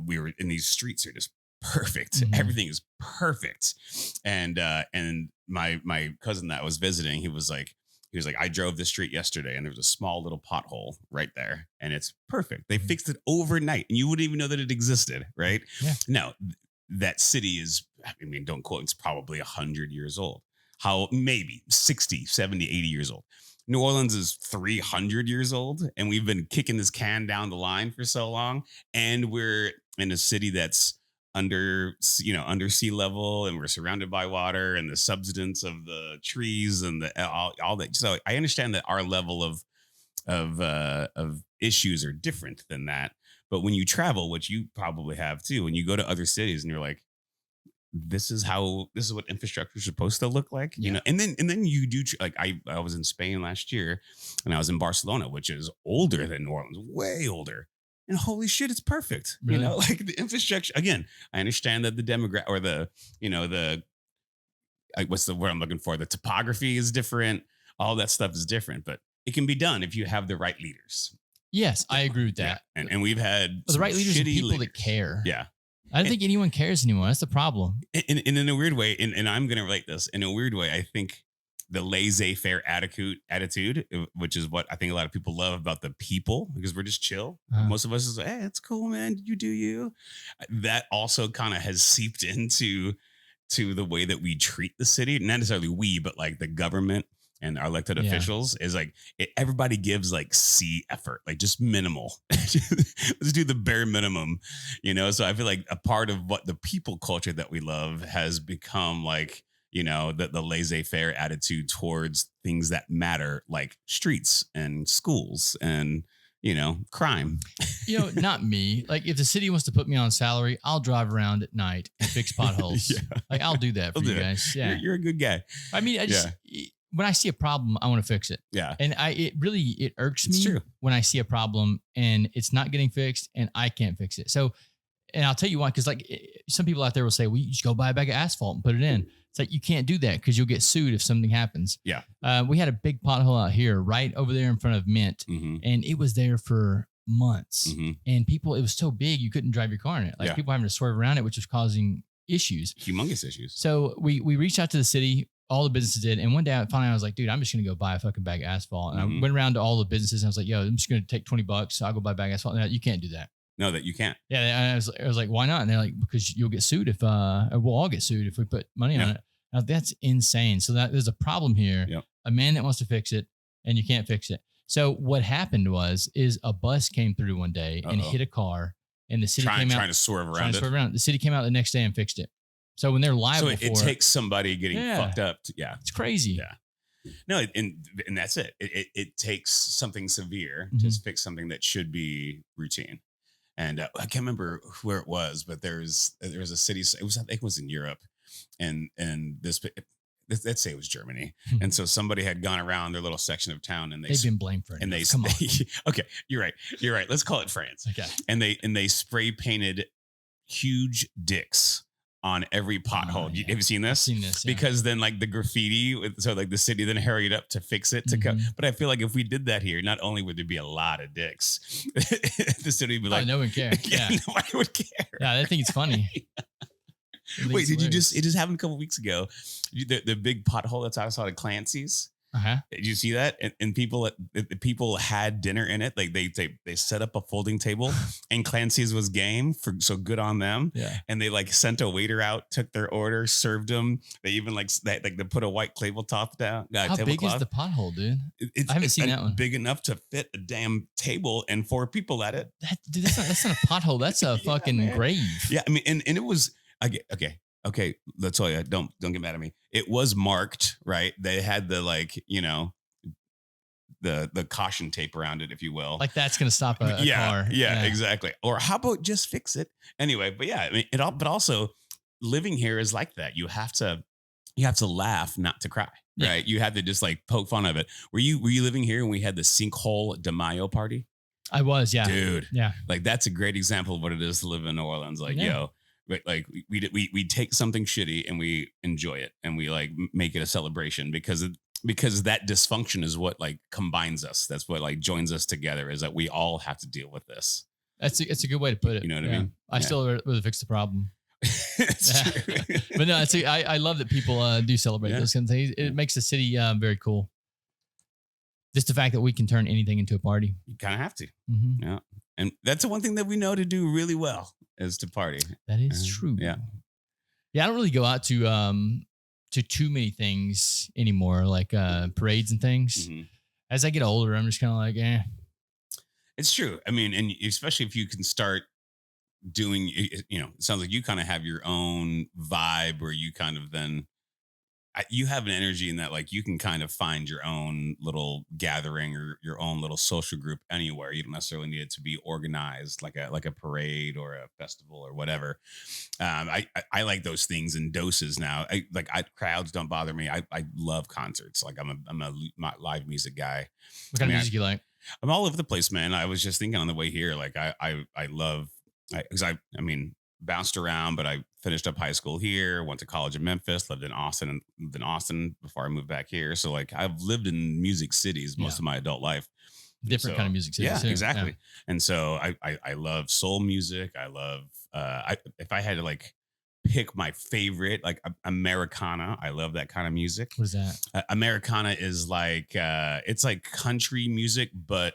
we were in these streets are just perfect. Mm-hmm. Everything is perfect. And my cousin that I was visiting, he was like, I drove the street yesterday and there was a small little pothole right there and it's perfect. They fixed it overnight and you wouldn't even know that it existed. Right. Yeah. Now that city is, don't quote, it's probably 100 years old. How maybe 60, 70, 80 years old. New Orleans is 300 years old and we've been kicking this can down the line for so long. And we're in a city that's under sea level and we're surrounded by water and the subsidence of the trees and all that. So I understand that our level of issues are different than that. But when you travel, which you probably have too, when you go to other cities and you're like, this is what infrastructure is supposed to look like, and then you do like I was in Spain last year and I was in Barcelona, which is older than New Orleans, way older. And holy shit, it's perfect. Really? Like the infrastructure. Again, I understand that the demographic or what's the word I'm looking for? The topography is different. All that stuff is different, but it can be done if you have the right leaders. Yes, I agree with that. Yeah. And we've had the right leaders and people that care. Yeah. I don't think anyone cares anymore. That's the problem. And in a weird way, and I'm going to relate this in a weird way. I think the laissez-faire attitude, which is what I think a lot of people love about the people, because we're just chill. Most of us is like, hey, it's cool, man. You do you. That also kind of has seeped into the way that we treat the city. Not necessarily we, but like the government and our elected officials is like, everybody gives like C effort, like just minimal. Let's do the bare minimum, So I feel like a part of what the people culture that we love has become like, the laissez-faire attitude towards things that matter, like streets and schools and, crime. Not me. Like if the city wants to put me on salary, I'll drive around at night and fix potholes. Like I'll do that for you guys. Yeah. You're a good guy. I mean, when I see a problem, I want to fix it. Yeah. And it irks me when I see a problem and it's not getting fixed and I can't fix it. So and I'll tell you why, because like some people out there will say, well, you just go buy a bag of asphalt and put it in. It's like, you can't do that because you'll get sued if something happens. Yeah. We had a big pothole out here right over there in front of Mint, and it was there for months. And people, it was so big, you couldn't drive your car in it. Like people having to swerve around it, which was causing issues. Humongous issues. So we reached out to the city, all the businesses did. And one day finally I was like, dude, I'm just going to go buy a fucking bag of asphalt. And I went around to all the businesses and I was like, yo, I'm just going to take $20. I'll go buy a bag of asphalt. And you can't do that. No, that you can't. Yeah. And I was like, why not? And they're like, because you'll get sued if, we'll all get sued if we put money on it. Now that's insane. So that there's a problem here. Yep. A man that wants to fix it and you can't fix it. So what happened is a bus came through one day and hit a car, and the city came out trying to swerve around. The city came out the next day and fixed it. So when they're liable so it takes somebody getting fucked up. It's crazy. Yeah. No, and that's it. It takes something severe to fix something that should be routine. And I can't remember where it was, but there was a city. I think it was in Europe, and this. Let's say it was Germany. And so somebody had gone around their little section of town, and they've been blamed for it. And they come on. Okay, you're right. Let's call it France. Okay. And they spray painted huge dicks on every pothole. Have you seen this? I've seen this. Yeah. Because then like the graffiti, so like the city then hurried up to fix it to come. But I feel like if we did that here, not only would there be a lot of dicks, the city would be like, no one cares. Yeah. Nobody would care. Yeah, I think it's funny. Wait, it just happened a couple weeks ago. The big pothole that's outside of Clancy's. Did you see that? And people had dinner in it. Like they set up a folding table, and Clancy's was game so good on them. Yeah. And they like sent a waiter out, took their order, served them. They even they put a white tabletop down. How big is the pothole, dude? I haven't seen that one. Big enough to fit a damn table and 4 people at it. Dude, that's not a pothole. That's a fucking grave. Yeah, I mean, and it was. Okay. Let's tell you. Don't get mad at me. It was marked, right? They had the the caution tape around it, if you will. Like that's gonna stop a car. Yeah, exactly. Or how about just fix it anyway? But yeah, I mean, but also living here is like that. You have to laugh, not to cry, right? You have to just like poke fun of it. Were you living here when we had the Sinkhole de Mayo party? I was, yeah, dude. Yeah, like that's a great example of what it is to live in New Orleans. Like, yo. Like we take something shitty and we enjoy it and we like make it a celebration because that dysfunction is what like combines us. That's what like joins us together, is that we all have to deal with this. It's a good way to put it. You know what I mean? I still really fix the problem. It's true. But no, I love that people do celebrate those kinds of things. It makes the city very cool. Just the fact that we can turn anything into a party. You kind of have to. Yeah. And that's the one thing that we know to do really well, is to party. That is true. Yeah. Yeah. I don't really go out to too many things anymore, like parades and things. As I get older, I'm just kind of like, It's true. I mean, and especially if you can start doing, it sounds like you kind of have your own vibe where you kind of then, you have an energy in that, like, you can kind of find your own little gathering or your own little social group anywhere. You don't necessarily need it to be organized like a parade or a festival or whatever. I like those things in doses now. Crowds don't bother me. I love concerts. Like I'm a live music guy. What kind of music you like? I'm all over the place, man. I was just thinking on the way here, like I love, because I bounced around, but I finished up high school here, went to college in Memphis, lived in Austin before I moved back here. So like I've lived in music cities most of my adult life. Different kind of music cities. Yeah, too. exactly. Yeah. And so I love soul music. I love, if I had to like pick my favorite, like Americana, I love that kind of music. What is that? Americana is like, it's like country music, but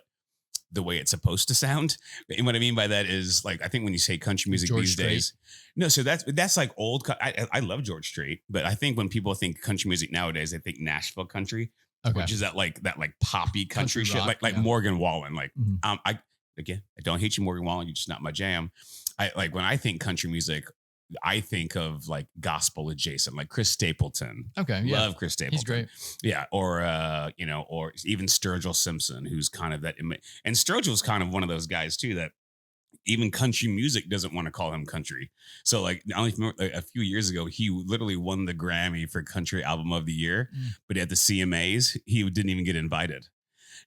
the way it's supposed to sound. And what I mean by that is, like, I think when you say country music these days, no, so that's like old. I love George Strait, but I think when people think country music nowadays, they think Nashville country, which is that poppy country shit, rock, like Morgan Wallen. Like, I don't hate you, Morgan Wallen. You're just not my jam. When I think country music, I think of like gospel adjacent, like Chris Stapleton. Okay. Yeah. Love Chris Stapleton. He's great. Yeah. Or even Sturgill Simpson, who's kind of that. And Sturgill's kind of one of those guys too, that even country music doesn't want to call him country. So like a few years ago, he literally won the Grammy for Country Album of the Year, but at the CMAs, he didn't even get invited.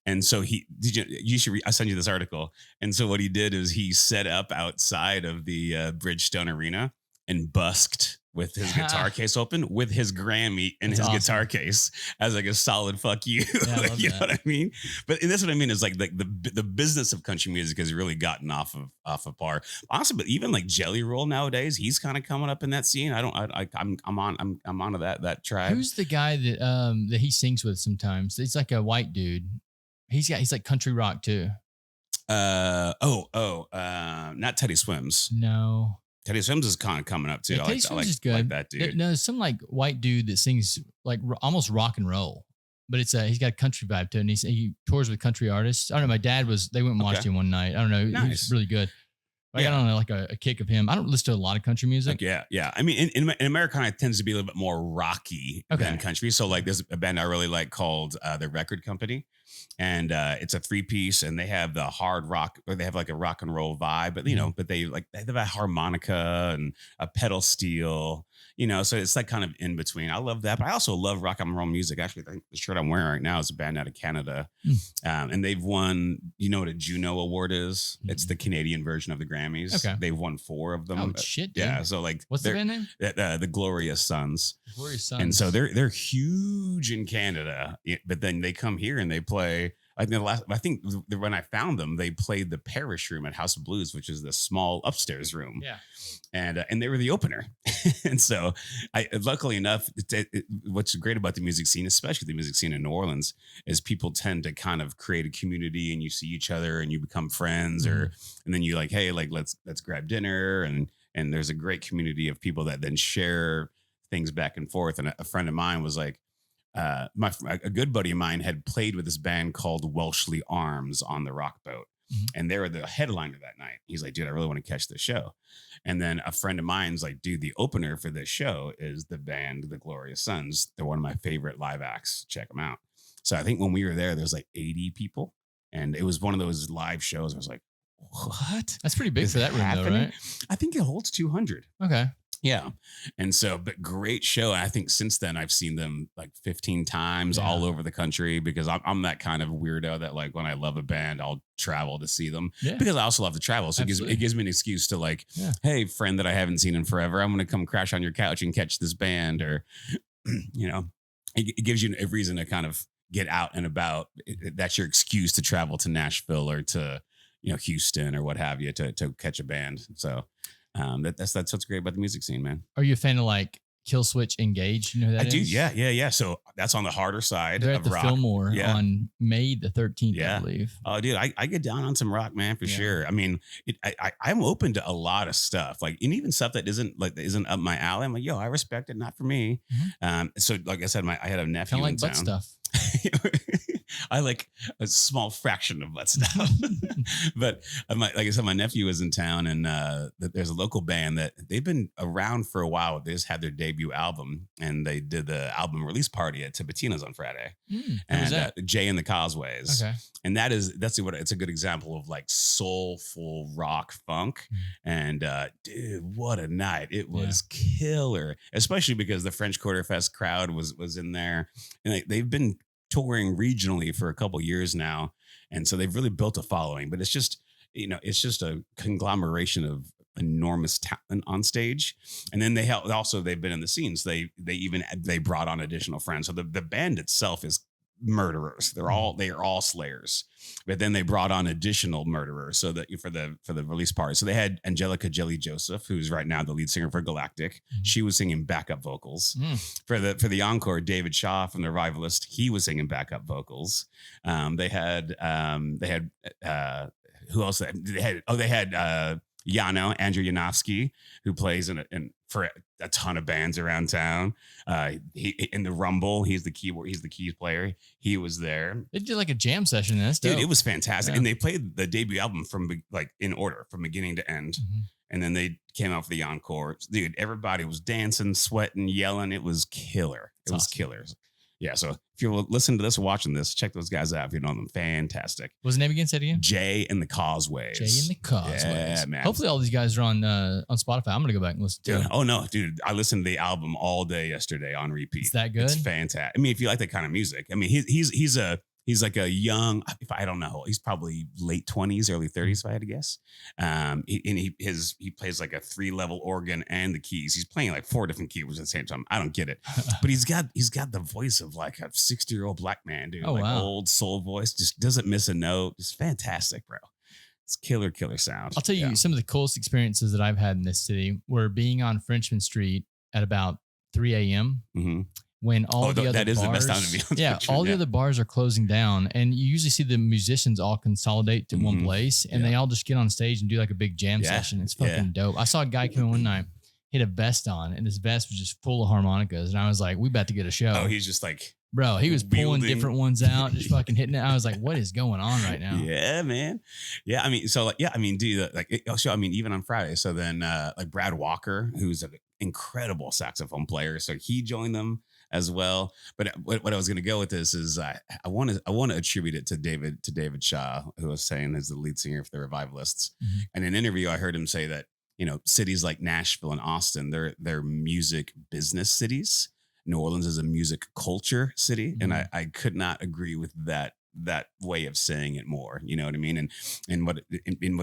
And so you should I'll send you this article. And so what he did is he set up outside of the Bridgestone Arena and busked with his guitar case open with his Grammy and his guitar case as like a solid fuck you. Yeah, I love you that. know what I mean? But that's what I mean is like the business of country music has really gotten off of par. Honestly, but even like Jelly Roll nowadays, he's kind of coming up in that scene. I'm onto that tribe. Who's the guy that he sings with sometimes? It's like a white dude. He's like country rock too. Not Teddy Swims. No. Teddy Swims is kind of coming up too. Yeah, Teddy Swims is good. Like that dude. No, some like white dude that sings like almost rock and roll, but it's he's got a country vibe to it. And he tours with country artists. I don't know. My dad they went and watched him one night. I don't know. Nice. He was really good. Like, I don't know, like a kick of him. I don't listen to a lot of country music. Like, yeah. I mean, in Americana, it tends to be a little bit more rocky than country. So like there's a band I really like called The Record Company. And it's a 3-piece and they have the hard rock, or they have like a rock and roll vibe, but but they have a harmonica and a pedal steel, so it's like kind of in between. I love that, but I also love rock and roll music. Actually, I think the shirt I'm wearing right now is a band out of Canada. And they've won, what a Juno Award is? It's the Canadian version of the Grammys. Okay. They've won 4 of them. Oh shit, dude. Yeah. So like, what's the band name? The Glorious Sons. Glorious Sons. And so they're huge in Canada, but then they come here and they play. I think when I found them, they played the Parish Room at House of Blues, which is the small upstairs room. Yeah. And they were the opener. And so luckily enough, what's great about the music scene, especially the music scene in New Orleans, is people tend to kind of create a community and you see each other and you become friends and then you like, hey, like, let's grab dinner. And there's a great community of people that then share things back and forth. And a friend of mine was like, a good buddy of mine had played with this band called Welshly Arms on the Rock Boat. And they were the headliner that night. He's like, dude, I really want to catch this show. And then a friend of mine's like, dude, the opener for this show is the band, the Glorious Sons. They're one of my favorite live acts. Check them out. So I think when we were there's like 80 people. And it was one of those live shows. I was like, what? That's pretty big for that room though, right? I think it holds 200. Okay. Yeah. And so, but great show. And I think since then I've seen them like 15 times all over the country because I'm that kind of weirdo that like when I love a band, I'll travel to see them because I also love to travel. So it gives me an excuse to like, hey, friend that I haven't seen in forever, I'm going to come crash on your couch and catch this band or, it gives you a reason to kind of get out and about. That's your excuse to travel to Nashville or to, Houston or what have you to catch a band. So, that's what's great about the music scene, man. Are you a fan of like Kill Switch Engage? You know who that I do. is? Yeah. So that's on the harder side. They're of at the rock. Fillmore on May the 13th, I believe. Oh, dude, I get down on some rock, man, for sure. I mean, I'm open to a lot of stuff, like, and even stuff that isn't up my alley. I'm like, yo, I respect it, not for me. So, like I said, I had a nephew kind of like in butt town. stuff. I like a small fraction of butt stuff, but like I said, my nephew was in town, and there's a local band that they've been around for a while. They just had their debut album, and they did the album release party at Tipitina's on Friday. And Jay and the Causeways. Okay, and it's a good example of like soulful rock funk. And dude, what a night! It was killer, especially because the French Quarter Fest crowd was in there, and they've been touring regionally for a couple years now, and so they've really built a following. But it's just a conglomeration of enormous talent on stage, and then they've been in the scenes. They brought on additional friends. So the band itself is murderers. They are all slayers. But then they brought on additional murderers so that for the release party. So they had Angelica Jelly Joseph, who's right now the lead singer for Galactic. She was singing backup vocals. For the encore, David Shaw from the Revivalist, he was singing backup vocals. They had who else? They had Yano, Andrew Yanofsky, who plays for a ton of bands around town. He in the Rumble, he's the keys player. He was there. They did like a jam session. That's dude, dope. it was fantastic. And they played the debut album from like in order from beginning to end. And then they came out for the encore. Dude, everybody was dancing, sweating, yelling. It was killer. It was killer. Yeah, so if you're listening to this or watching this, check those guys out if you know them. Fantastic. What's the name again? Say it again. Jay and the Causeways. Jay and the Causeways. Yeah, man. Hopefully all these guys are on Spotify. I'm going to go back and listen to it. Oh, no, dude. I listened to the album all day yesterday on repeat. Is that good? It's fantastic. I mean, if you like that kind of music. I mean, he's He's like a young, if I don't know, he's probably late 20s, early 30s, if I had to guess. He plays like a 3-level organ and the keys. He's playing like 4 different keyboards at the same time. I don't get it, but he's got the voice of like a 60-year-old black man, dude. Oh, like wow. old soul voice, just doesn't miss a note. Just fantastic, bro. It's killer sound. I'll tell you some of the coolest experiences that I've had in this city were being on Frenchman Street at about 3 a.m. Mm-hmm. when all the other that is bars, the best time to be on Frenchman, all the other bars are closing down, and you usually see the musicians all consolidate to one place, and they all just get on stage and do like a big jam session. It's fucking dope. I saw a guy come in one night, he had a vest on, and his vest was just full of harmonicas, and I was like, "We about to get a show." Oh, he's just like. Bro, he was pulling wielding. different ones out, just fucking hitting it. I was like, "What is going on right now?" Yeah, man. Yeah, I mean, so like, dude, like, also, I mean, even on Friday. So then, like Brad Walker, who's an incredible saxophone player, so he joined them as well. But what I was going to go with this is, I want to attribute it to David Shaw, who was saying is the lead singer for the Revivalists. Mm-hmm. In an interview, I heard him say that cities like Nashville and Austin, they're music business cities. New Orleans is a music culture city. Mm-hmm. And I could not agree with that way of saying it more. You know what I mean? And what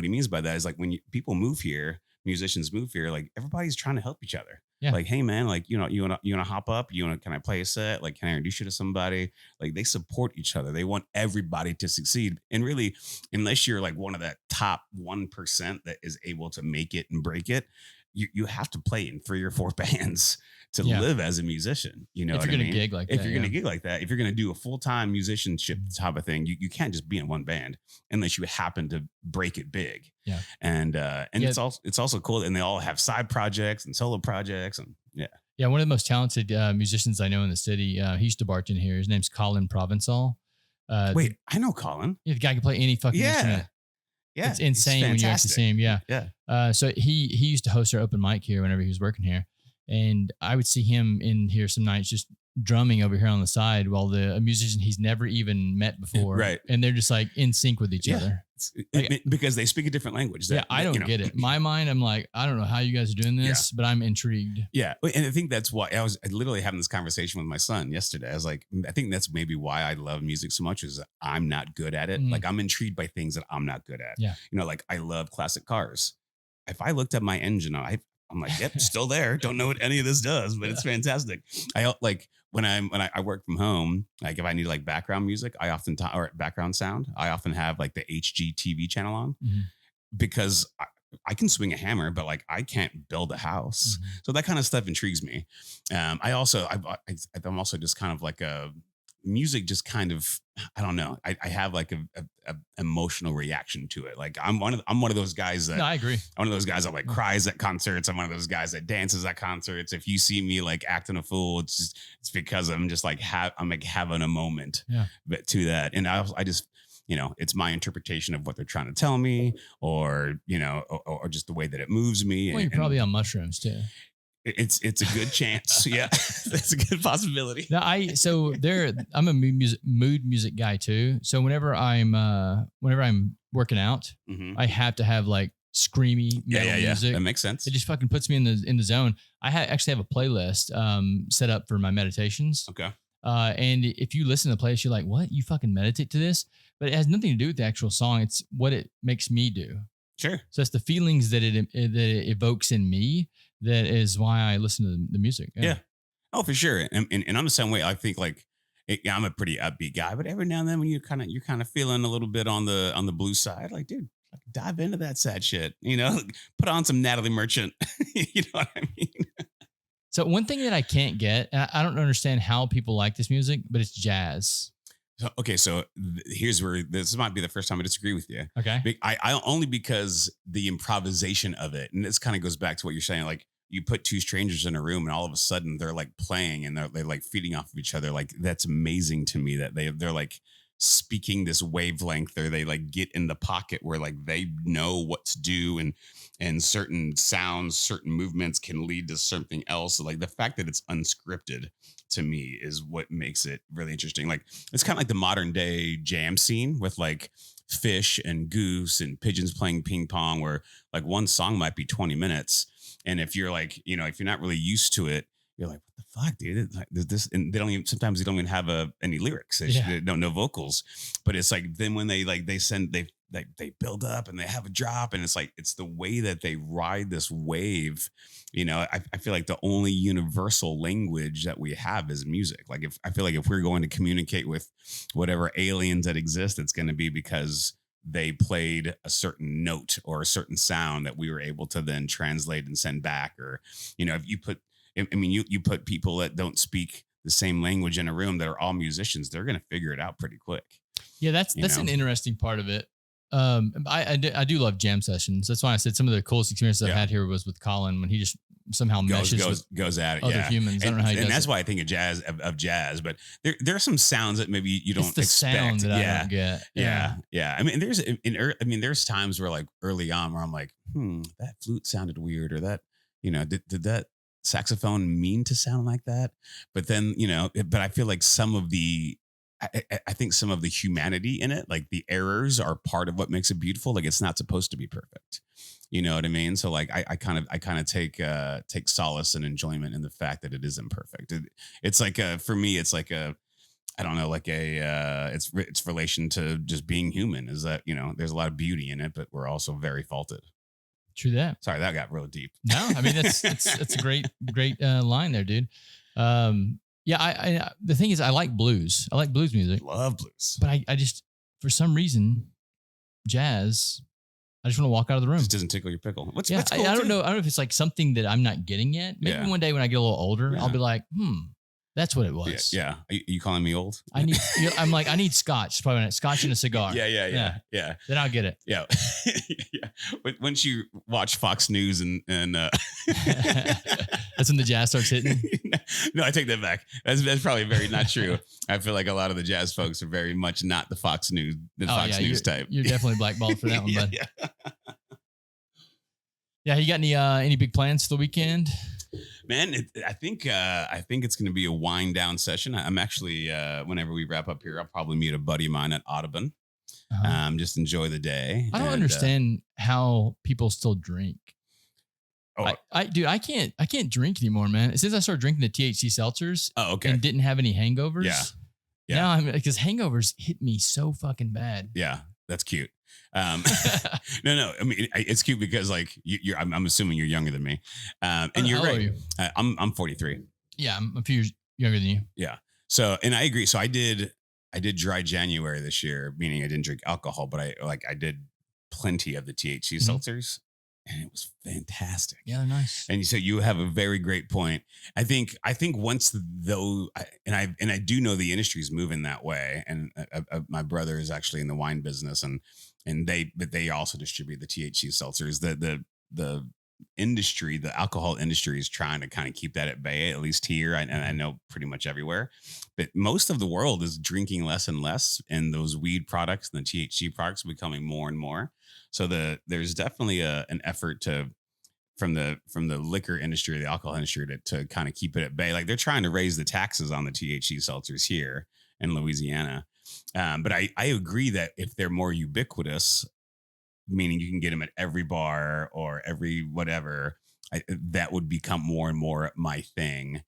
he means by that is like when people move here, musicians move here, like everybody's trying to help each other. Yeah. Like, hey man, like, you want to hop up? Can I play a set? Like, can I introduce you to somebody? Like they support each other. They want everybody to succeed. And really, unless you're like one of that top 1% that is able to make it and break it, you have to play in 3 or 4 bands to live as a musician. You know, if you're going to gig like that, if you're going to gig like that, if you're going to do a full-time musicianship type of thing, you can't just be in one band unless you happen to break it big. Yeah. And it's also cool. And they all have side projects and solo projects. And yeah. One of the most talented musicians I know in the city, he used to bartend here. His name's Colin Provençal. Wait, I know Colin. The guy can play any fucking instrument. Yeah, it's insane when you actually see him. Yeah. So he used to host our open mic here whenever he was working here, and I would see him in here some nights just drumming over here on the side while a musician he's never even met before, right? And they're just like in sync with each other because they speak a different language. I don't get it. My mind, I'm like, I don't know how you guys are doing this, but I'm intrigued. Yeah, and I think that's why I literally having this conversation with my son yesterday. I was like, I think that's maybe why I love music so much is I'm not good at it. Like I'm intrigued by things that I'm not good at. Yeah, like I love classic cars. If I looked at my engine, I'm like, yep, still there. Don't know what any of this does, but it's fantastic. I like when I work from home, like if I need like background music, or background sound, I often have like the HGTV channel on because I can swing a hammer, but like I can't build a house. So that kind of stuff intrigues me. I'm also just kind of like a music, just kind of, I don't know. I have like a emotional reaction to it. Like I'm one of those guys that, no, I agree. I'm one of those guys that like cries at concerts. I'm one of those guys that dances at concerts. If you see me like acting a fool, it's because I'm just like I'm like having a moment to that. And I just, it's my interpretation of what they're trying to tell me, or or just the way that it moves me. Well, you're probably on mushrooms too. It's a good chance. Yeah, it's a good possibility. No, I'm a mood music guy too. So whenever I'm working out, I have to have like screamy metal music. That makes sense. It just fucking puts me in the zone. I actually have a playlist set up for my meditations. Okay. And if you listen to the playlist, you're like, what? You fucking meditate to this? But it has nothing to do with the actual song. It's what it makes me do. Sure. So it's the feelings that it evokes in me. That is why I listen to the music. Yeah. Oh, for sure. And I'm the same way. I think like I'm a pretty upbeat guy, but every now and then when you're kind of feeling a little bit on the blue side, like, dude, dive into that sad shit. Put on some Natalie Merchant. You know what I mean? So one thing that I can't get, and I don't understand how people like this music, but it's jazz. So here's where this might be the first time I disagree with you. Okay. I only because the improvisation of it. And this kind of goes back to what you're saying. Like you put 2 strangers in a room and all of a sudden they're like playing and they're like feeding off of each other. Like that's amazing to me that they're like speaking this wavelength, or they like get in the pocket where like they know what to do, and certain sounds, certain movements can lead to something else. Like the fact that it's unscripted to me is what makes it really interesting. Like it's kind of like the modern day jam scene with like Fish and Goose and Pigeons playing ping pong, where like one song might be 20 minutes. And if you're like, if you're not really used to it, you're like, what the fuck, dude? It's like, there's this, and they don't even, sometimes they don't even have any lyrics. They don't know vocals, but it's like, then when they they build up and they have a drop, and it's like, it's the way that they ride this wave. You know, I feel like the only universal language that we have is music. Like, if I feel like if we're going to communicate with whatever aliens that exist, it's going to be because they played a certain note or a certain sound that we were able to then translate and send back. Or, you know, if you put, I mean, you put people that don't speak the same language in a room that are all musicians, they're going to figure it out pretty quick. Yeah, that's an interesting part of it. I do love jam sessions. That's why I said some of the coolest experiences I've had here was with Colin, when he just somehow goes at it. Other humans. I don't know how he does and that's it. why I think of jazz. But there are some sounds that maybe you don't expect. Sound that I don't get. Yeah. I mean, there's times where, like, early on, where I'm like, that flute sounded weird, or that, you know, did that saxophone mean to sound like that? But then, you know, but I feel like I think some of the humanity in it, like the errors, are part of what makes it beautiful. Like, it's not supposed to be perfect. You know what I mean? So, like, I kind of take solace and enjoyment in the fact that it is imperfect. It's like for me, it's like I don't know, like it's relation to just being human, is that, you know, there's a lot of beauty in it, but we're also very faulted. True that. Sorry, that got real deep. No, I mean, it's a great line there, dude. Yeah, I the thing is, I like blues. I like blues music. Love blues. But I just, for some reason, jazz, I just want to walk out of the room. It just doesn't tickle your pickle. What's cool I don't know. I don't know if it's like something that I'm not getting yet. Maybe one day when I get a little older, I'll be like, that's what it was. Yeah. Are you calling me old? I need scotch. It's probably not scotch and a cigar. Yeah. Then I'll get it. Yeah. But once you watch Fox News and that's when the jazz starts hitting. No, I take that back. That's probably very not true. I feel like a lot of the jazz folks are very much not the Fox News News type. You're definitely blackballed for that one, bud. Yeah. You got any big plans for the weekend? Man, I think it's going to be a wind down session. I'm actually, whenever we wrap up here, I'll probably meet a buddy of mine at Audubon. Just enjoy the day. I don't understand how people still drink. Dude, I can't drink anymore, man. Since I started drinking the THC seltzers, and didn't have any hangovers. Yeah. Now because hangovers hit me so fucking bad. Yeah, that's cute. No. I mean, it's cute because, like, I'm assuming you're younger than me, and you're right. You? I'm 43. Yeah, I'm a few years younger than you. Yeah. So, and I agree. So I did dry January this year, meaning I didn't drink alcohol, but I did plenty of the THC seltzers, and it was fantastic. Yeah, they're nice. And so you have a very great point. I think once and I do know the industry is moving that way. And my brother is actually in the wine business, and they also distribute the THC seltzers. The industry, the alcohol industry, is trying to kind of keep that at bay, at least here. And I know pretty much everywhere, but most of the world is drinking less and less, and those weed products and the THC products are becoming more and more. So there's definitely an effort from the liquor industry, the alcohol industry, to kind of keep it at bay. Like, they're trying to raise the taxes on the THC seltzers here in Louisiana. But I agree that if they're more ubiquitous, meaning you can get them at every bar or every whatever, that would become more and more my thing.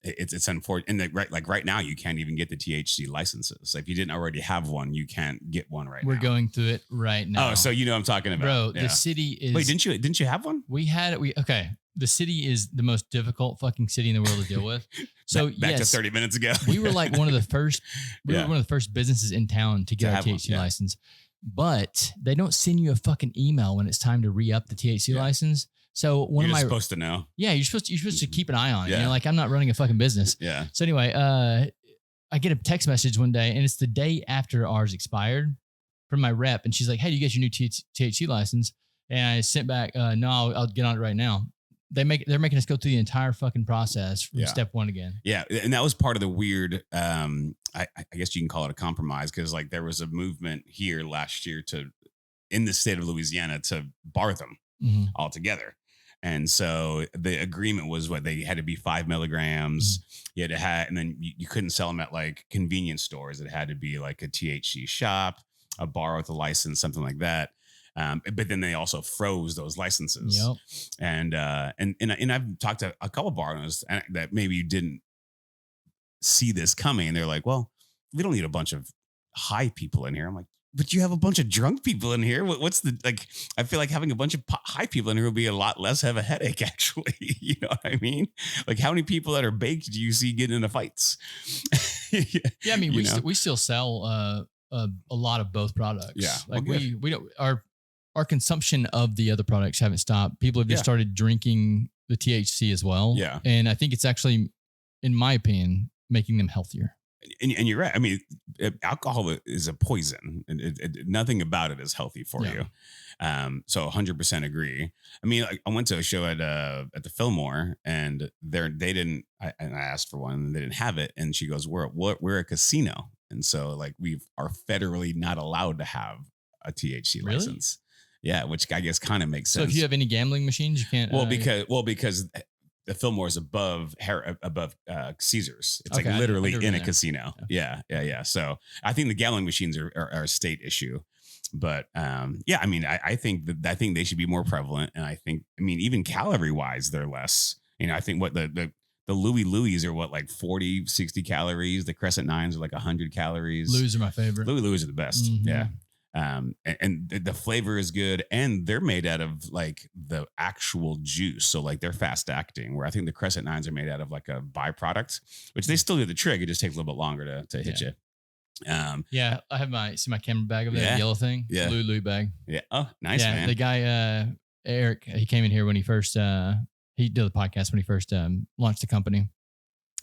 It's unfortunate. And right now, you can't even get the THC licenses. If you didn't already have one, you can't get one right now. We're going through it right now. Oh, so you know what I'm talking about. Bro, the city is... Wait, didn't you have one? We had it. Okay. The city is the most difficult fucking city in the world to deal with. So back to 30 minutes ago. We were like one of the first, were one of the first businesses in town to get our THC license, but they don't send you a fucking email when it's time to re-up the THC license. So you're supposed to know. Yeah, you're supposed to keep an eye on it. Yeah. You know, like, I'm not running a fucking business. Yeah. So anyway, I get a text message one day, and it's the day after ours expired, from my rep, and she's like, "Hey, do you get your new THC license?" And I sent back, "No, I'll get on it right now." They're making us go through the entire fucking process from step one again. Yeah, and that was part of the weird. I guess you can call it a compromise, because, like, there was a movement here last year in the state of Louisiana to bar them altogether. And so the agreement was they had to be 5 milligrams. You had to have, and then you couldn't sell them at, like, convenience stores. It had to be like a THC shop, a bar with a license, something like that. But then they also froze those licenses. Yep. And I've talked to a couple bar owners that maybe didn't see this coming. And they're like, well, we don't need a bunch of high people in here. I'm like, but you have a bunch of drunk people in here. What's the, like, I feel like having a bunch of high people in here would be a lot less have a headache, actually. You know what I mean? Like, how many people that are baked do you see getting into fights? Yeah. I mean, we still sell a lot of both products. Yeah. Like Well, we don't, our consumption of the other products haven't stopped. People have just Yeah. started drinking the THC as well. Yeah. And I think it's actually, in my opinion, making them healthier. And you're right. I mean, alcohol is a poison, and nothing about it is healthy for you. So 100% agree. I mean, I went to a show at the Fillmore, and they didn't. I asked for one, and they didn't have it. And she goes, "We're a casino, and so like we are federally not allowed to have a THC Really? license." Yeah, which I guess kind of makes So sense. if you have any gambling machines, you can't. Because the Fillmore is above Caesars. It's Okay, like I literally never in been a there. casino. Yeah. So I think the gambling machines are a state issue, but yeah, I mean, I think they should be more prevalent, and I mean, even calorie wise, they're less. You know, I think what the Louis are what, like 40, 60 calories. The Crescent Nines are like 100 calories. Louis are my favorite. Louis are the best. Mhm. Yeah. And the flavor is good, and they're made out of like the actual juice. So like they're fast acting, where I think the Crescent Nines are made out of like a byproduct, which they still do the trick. It just takes a little bit longer to hit you. Yeah, I have my camera bag over there, Yeah. the yellow thing. Yeah. Louis bag. Yeah. Oh, nice, Yeah, man. the guy Eric, he came in here when he first he did the podcast when he first launched the company.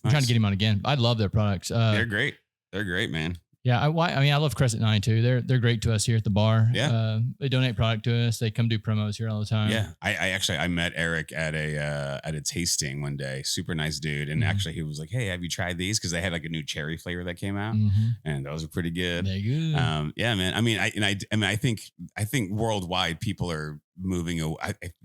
I'm trying to get him on again. I love their products. They're great. They're great, man. Yeah, I mean, I love Crescent 9 too. They're great to us here at the bar. Yeah. They donate product to us. They come do promos here all the time. Yeah, I met Eric at a tasting one day. Super nice dude, and actually he was like, "Hey, have you tried these?" Because they had like a new cherry flavor that came out, and those are pretty good. They're good. Yeah, man. I mean, I think worldwide people are moving away.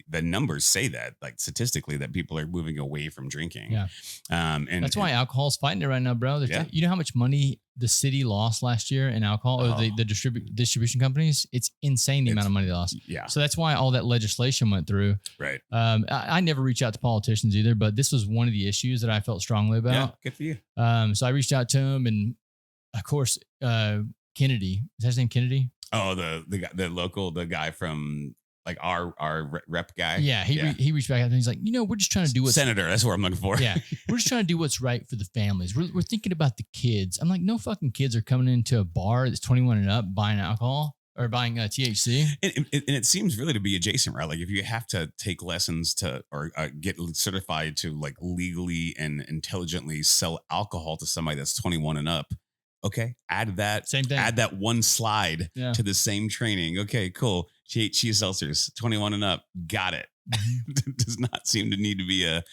The numbers say that, like statistically, that people are moving away from drinking. Yeah. And that's why alcohol's fighting it right now, bro. You know how much money the city lost last year in alcohol, or the distribution companies? It's insane the amount of money they lost. Yeah. So that's why all that legislation went through. Right. I never reach out to politicians either, but this was one of the issues that I felt strongly about. Yeah, good for you. So I reached out to him, and of course, Kennedy. Is that his name, Kennedy? Oh, the guy from like our rep guy. Yeah, he reached back out and he's like, we're just trying to do what's senator. That's what I'm looking for. Yeah, we're just trying to do what's right for the families. We're thinking about the kids. I'm like, no fucking kids are coming into a bar that's 21 and up buying alcohol or buying THC. And it seems really to be adjacent, right? Like if you have to take lessons or get certified to like legally and intelligently sell alcohol to somebody that's 21 and up. Okay, add that. Same thing. Add that one slide Yeah. to the same training. Okay, cool. THC seltzers, 21 and up. Got it. Does not seem to need to be a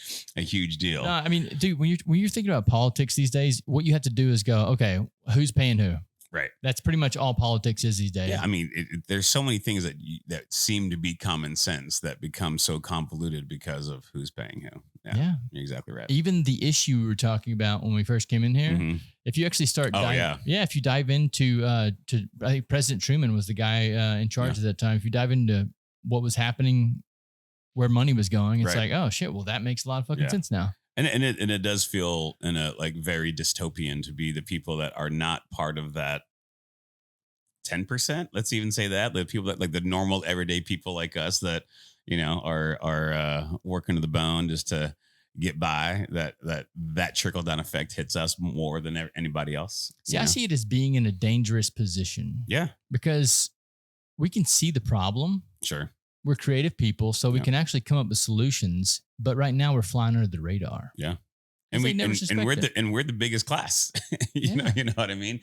huge deal. No, I mean, dude, when you're thinking about politics these days, what you have to do is go, okay, who's paying who? Right. That's pretty much all politics is these days. Yeah, I mean, there's so many things that seem to be common sense that become so convoluted because of who's paying who. Yeah, you're exactly right. Even the issue we were talking about when we first came in here, Mhm. if you actually start, if you dive into, I think President Truman was the guy in charge at that time. If you dive into what was happening, where money was going, it's like, oh shit, well that makes a lot of fucking sense now. And it does feel in a like very dystopian to be the people that are not part of that 10%. Let's even say that the people that like the normal everyday people like us that are working to the bone just to get by. That trickle down effect hits us more than anybody else. See, I see it as being in a dangerous position. Yeah, because we can see the problem. Sure. We're creative people, so we can actually come up with solutions. But right now, we're flying under the radar. Yeah, and we're the biggest class. you know what I mean,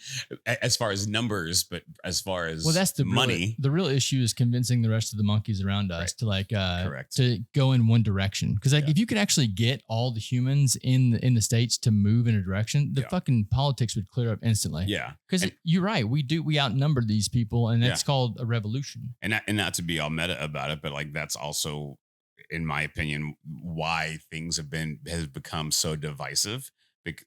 as far as numbers, but as far as that's the money. The real issue is convincing the rest of the monkeys around us to like Correct. to go in one direction. Because like if you could actually get all the humans in the states to move in a direction, the fucking politics would clear up instantly. Yeah, because you're right, we outnumber these people, and that's called a revolution. And not to be all meta about it, but like that's also, in my opinion, why things have become so divisive,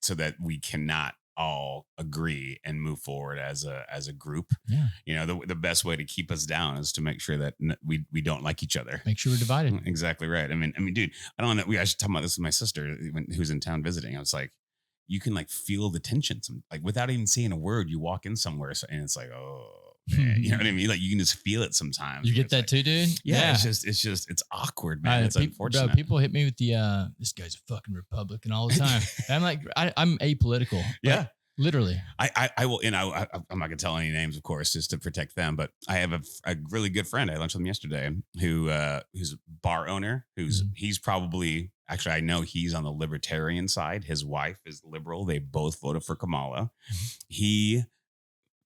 so that we cannot all agree and move forward as a group. Yeah. You know, the best way to keep us down is to make sure that we don't like each other. Make sure we're divided. Exactly right. I mean, dude, I don't know. I was talking about this with my sister who's in town visiting. I was like, you can like feel the tension, like without even saying a word. You walk in somewhere, and it's like, oh man, you know what I mean? Like you can just feel it sometimes. You get that too, dude? Yeah, it's awkward, man. It's unfortunate. Bro, people hit me with the this guy's a fucking Republican all the time. I'm like, I'm apolitical. Yeah. Literally. I will, I'm not gonna tell any names, of course, just to protect them. But I have a really good friend. I had lunch with him yesterday, who's a bar owner. He's probably, actually, I know he's on the libertarian side. His wife is liberal. They both voted for Kamala. He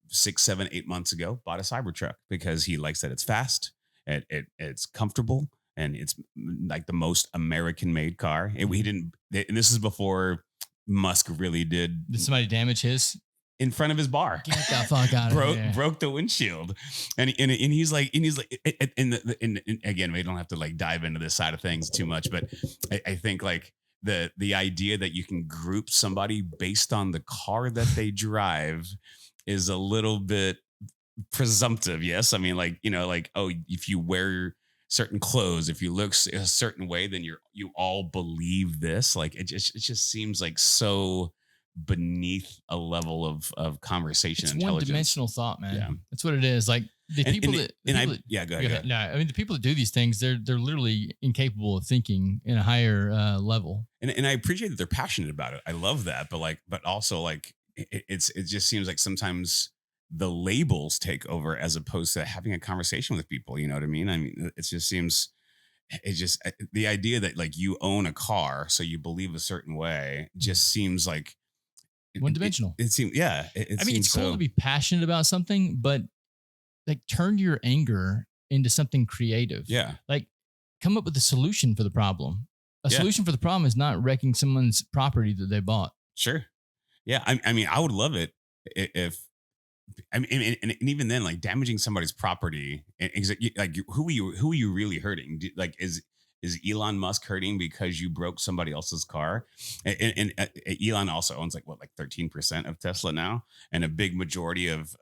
6, 7, 8 months ago bought a Cybertruck because he likes that it's fast, it's comfortable, and it's like the most American made car. And and this is before Musk really did somebody damage his in front of his bar. Get the fuck out of here. Broke the windshield. And he's like, and again, we don't have to like dive into this side of things too much, but I think like the idea that you can group somebody based on the car that they drive is a little bit presumptive. Yes. I mean, like, you know, like, oh, if you wear certain clothes, if you look a certain way, then you all believe this. Like it just seems like so beneath a level of conversation. It's one-dimensional thought, man. Yeah. That's what it is. Like the people that go ahead. No, I mean the people that do these things, they're literally incapable of thinking in a higher level. And I appreciate that they're passionate about it. I love that, but also like it just seems like sometimes the labels take over as opposed to having a conversation with people. You know what I mean? I mean, it just seems, the idea that like you own a car, so you believe a certain way, just seems like one dimensional. It seems, yeah. I mean, it's cool to be passionate about something, but like turn your anger into something creative. Yeah. Like come up with a solution for the problem. A solution for the problem is not wrecking someone's property that they bought. Sure. Yeah. I mean, I would love it if, I mean, and even then, like damaging somebody's property, like who are you really hurting? Like, is Elon Musk hurting because you broke somebody else's car? And Elon also owns like 13% of Tesla now, and a big majority of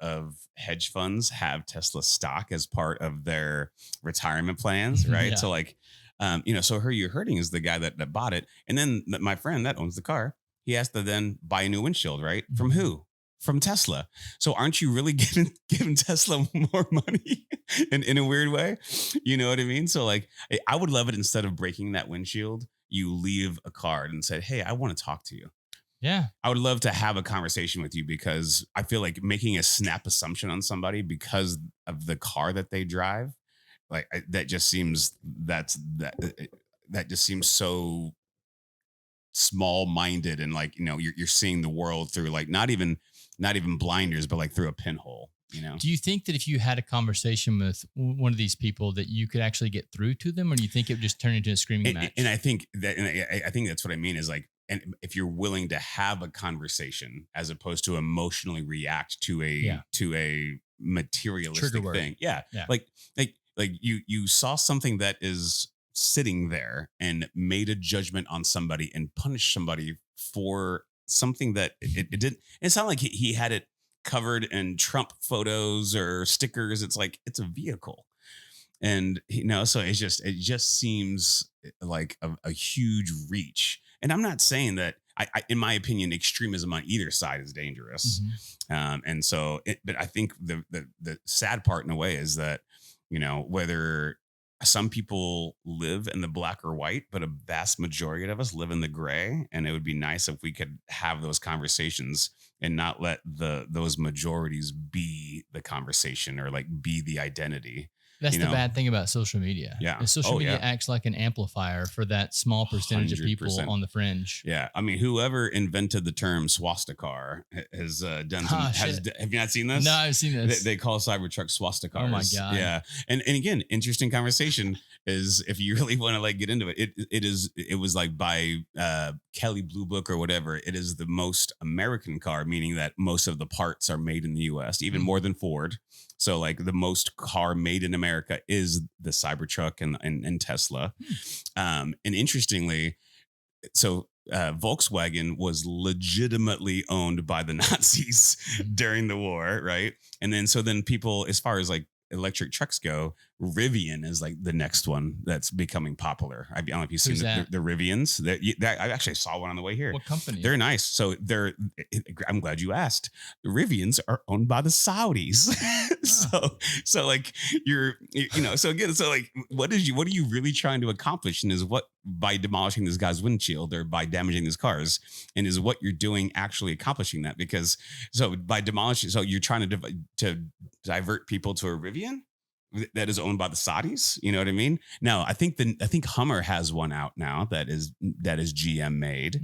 hedge funds have Tesla stock as part of their retirement plans, right? Yeah. So like, so who you're hurting is the guy that bought it, and then my friend that owns the car, he has to then buy a new windshield, right? From who? From Tesla. So aren't you really giving Tesla more money in a weird way? You know what I mean? So like, I would love it instead of breaking that windshield, you leave a card and said, hey, I want to talk to you. Yeah. I would love to have a conversation with you, because I feel like making a snap assumption on somebody because of the car that they drive, like that just seems that just seems so small-minded, and like, you know, you're seeing the world through like not even blinders, but like through a pinhole, you know? Do you think that if you had a conversation with one of these people that you could actually get through to them, or do you think it would just turn into a screaming match? And I think that's what I mean is like, and if you're willing to have a conversation as opposed to emotionally react to a materialistic thing. Yeah. Like you saw something that is sitting there and made a judgment on somebody and punished somebody for something that it didn't. It's not like he had it covered in Trump photos or stickers. It's like, it's a vehicle. And so it just seems like a huge reach. And I'm not saying that I in my opinion, extremism on either side is dangerous. Mm-hmm. But I think the sad part in a way is that, whether some people live in the black or white, but a vast majority of us live in the gray. And it would be nice if we could have those conversations and not let those majorities be the conversation or like be the identity. That's the bad thing about social media. Yeah. Social media acts like an amplifier for that small percentage 100%. Of people on the fringe. Yeah. I mean, whoever invented the term swastika has done some, have you not seen this? No, I've seen this. They call Cybertrucks swastika. Oh my God. Yeah. And again, interesting conversation is, if you really want to like get into it, it was like by Kelly Blue Book or whatever. It is the most American car, meaning that most of the parts are made in the US, even more than Ford. So like the most car made in America is the Cybertruck and Tesla. And interestingly, Volkswagen was legitimately owned by the Nazis during the war, right? And then people, as far as like electric trucks go, Rivian is like the next one that's becoming popular. I don't know if you've seen the Rivians. That I actually saw one on the way here. What company? They're nice. So I'm glad you asked. The Rivians are owned by the Saudis. So like so like what are you really trying to accomplish? And is what by demolishing this guy's windshield or by damaging his cars, and is what you're doing actually accomplishing that? Because so by demolishing, so you're trying to divert people to a Rivian that is owned by the Saudis. You know what I mean? Now, I think Hummer has one out now that is GM made.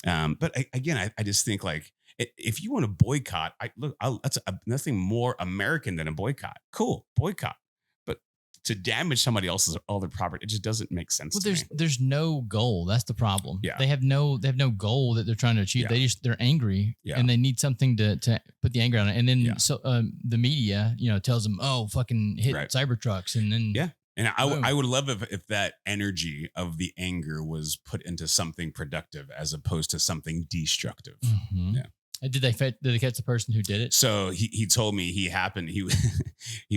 But I just think like if you want to boycott, that's nothing more American than a boycott. Cool, boycott. But to damage somebody else's other property, it just doesn't make sense. Well, there's no goal. That's the problem. Yeah. They have no goal that they're trying to achieve. Yeah. They're angry and they need something to put the anger on it. And then the media, tells them, oh, fucking hit Cybertrucks. And then And I would love if that energy of the anger was put into something productive as opposed to something destructive. Mm-hmm. Yeah. Did they catch the person who did it? So he told me he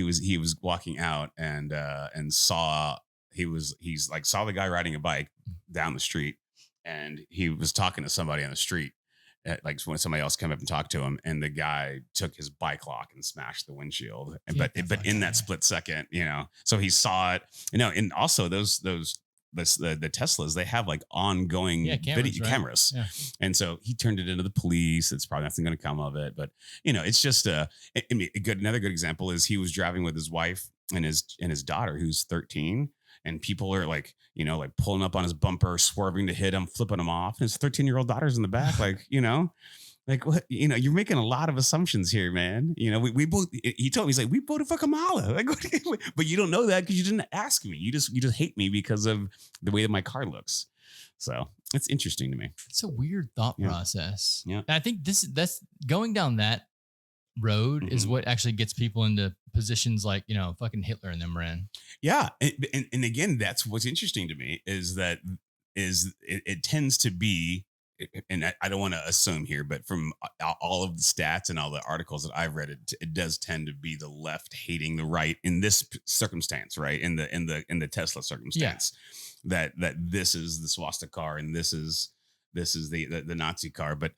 was walking out and saw saw the guy riding a bike down the street, and he was talking to somebody on the street. Like when somebody else came up and talked to him, and the guy took his bike lock and smashed the windshield. But in that split second, so he saw it. And also the Teslas, they have like ongoing cameras. Yeah. And so he turned it into the police. It's probably nothing going to come of it, but it's just another good example is he was driving with his wife and his daughter, who's 13. And people are like pulling up on his bumper, swerving to hit him, flipping him off. And his 13-year-old daughter's in the back, like what, you're making a lot of assumptions here, man. We both, he told me, he's like, we voted for Kamala. Like, but you don't know that because you didn't ask me. You just hate me because of the way that my car looks. So it's interesting to me. It's a weird thought process. Yeah. And I think that's going down that road is what actually gets people into positions like, fucking Hitler and them ran. Yeah. And again, that's what's interesting to me is that it tends to be, and I don't want to assume here, but from all of the stats and all the articles that I've read, it does tend to be the left hating the right in this circumstance, right? In the Tesla circumstance, that this is the swastika car and this is the Nazi car, but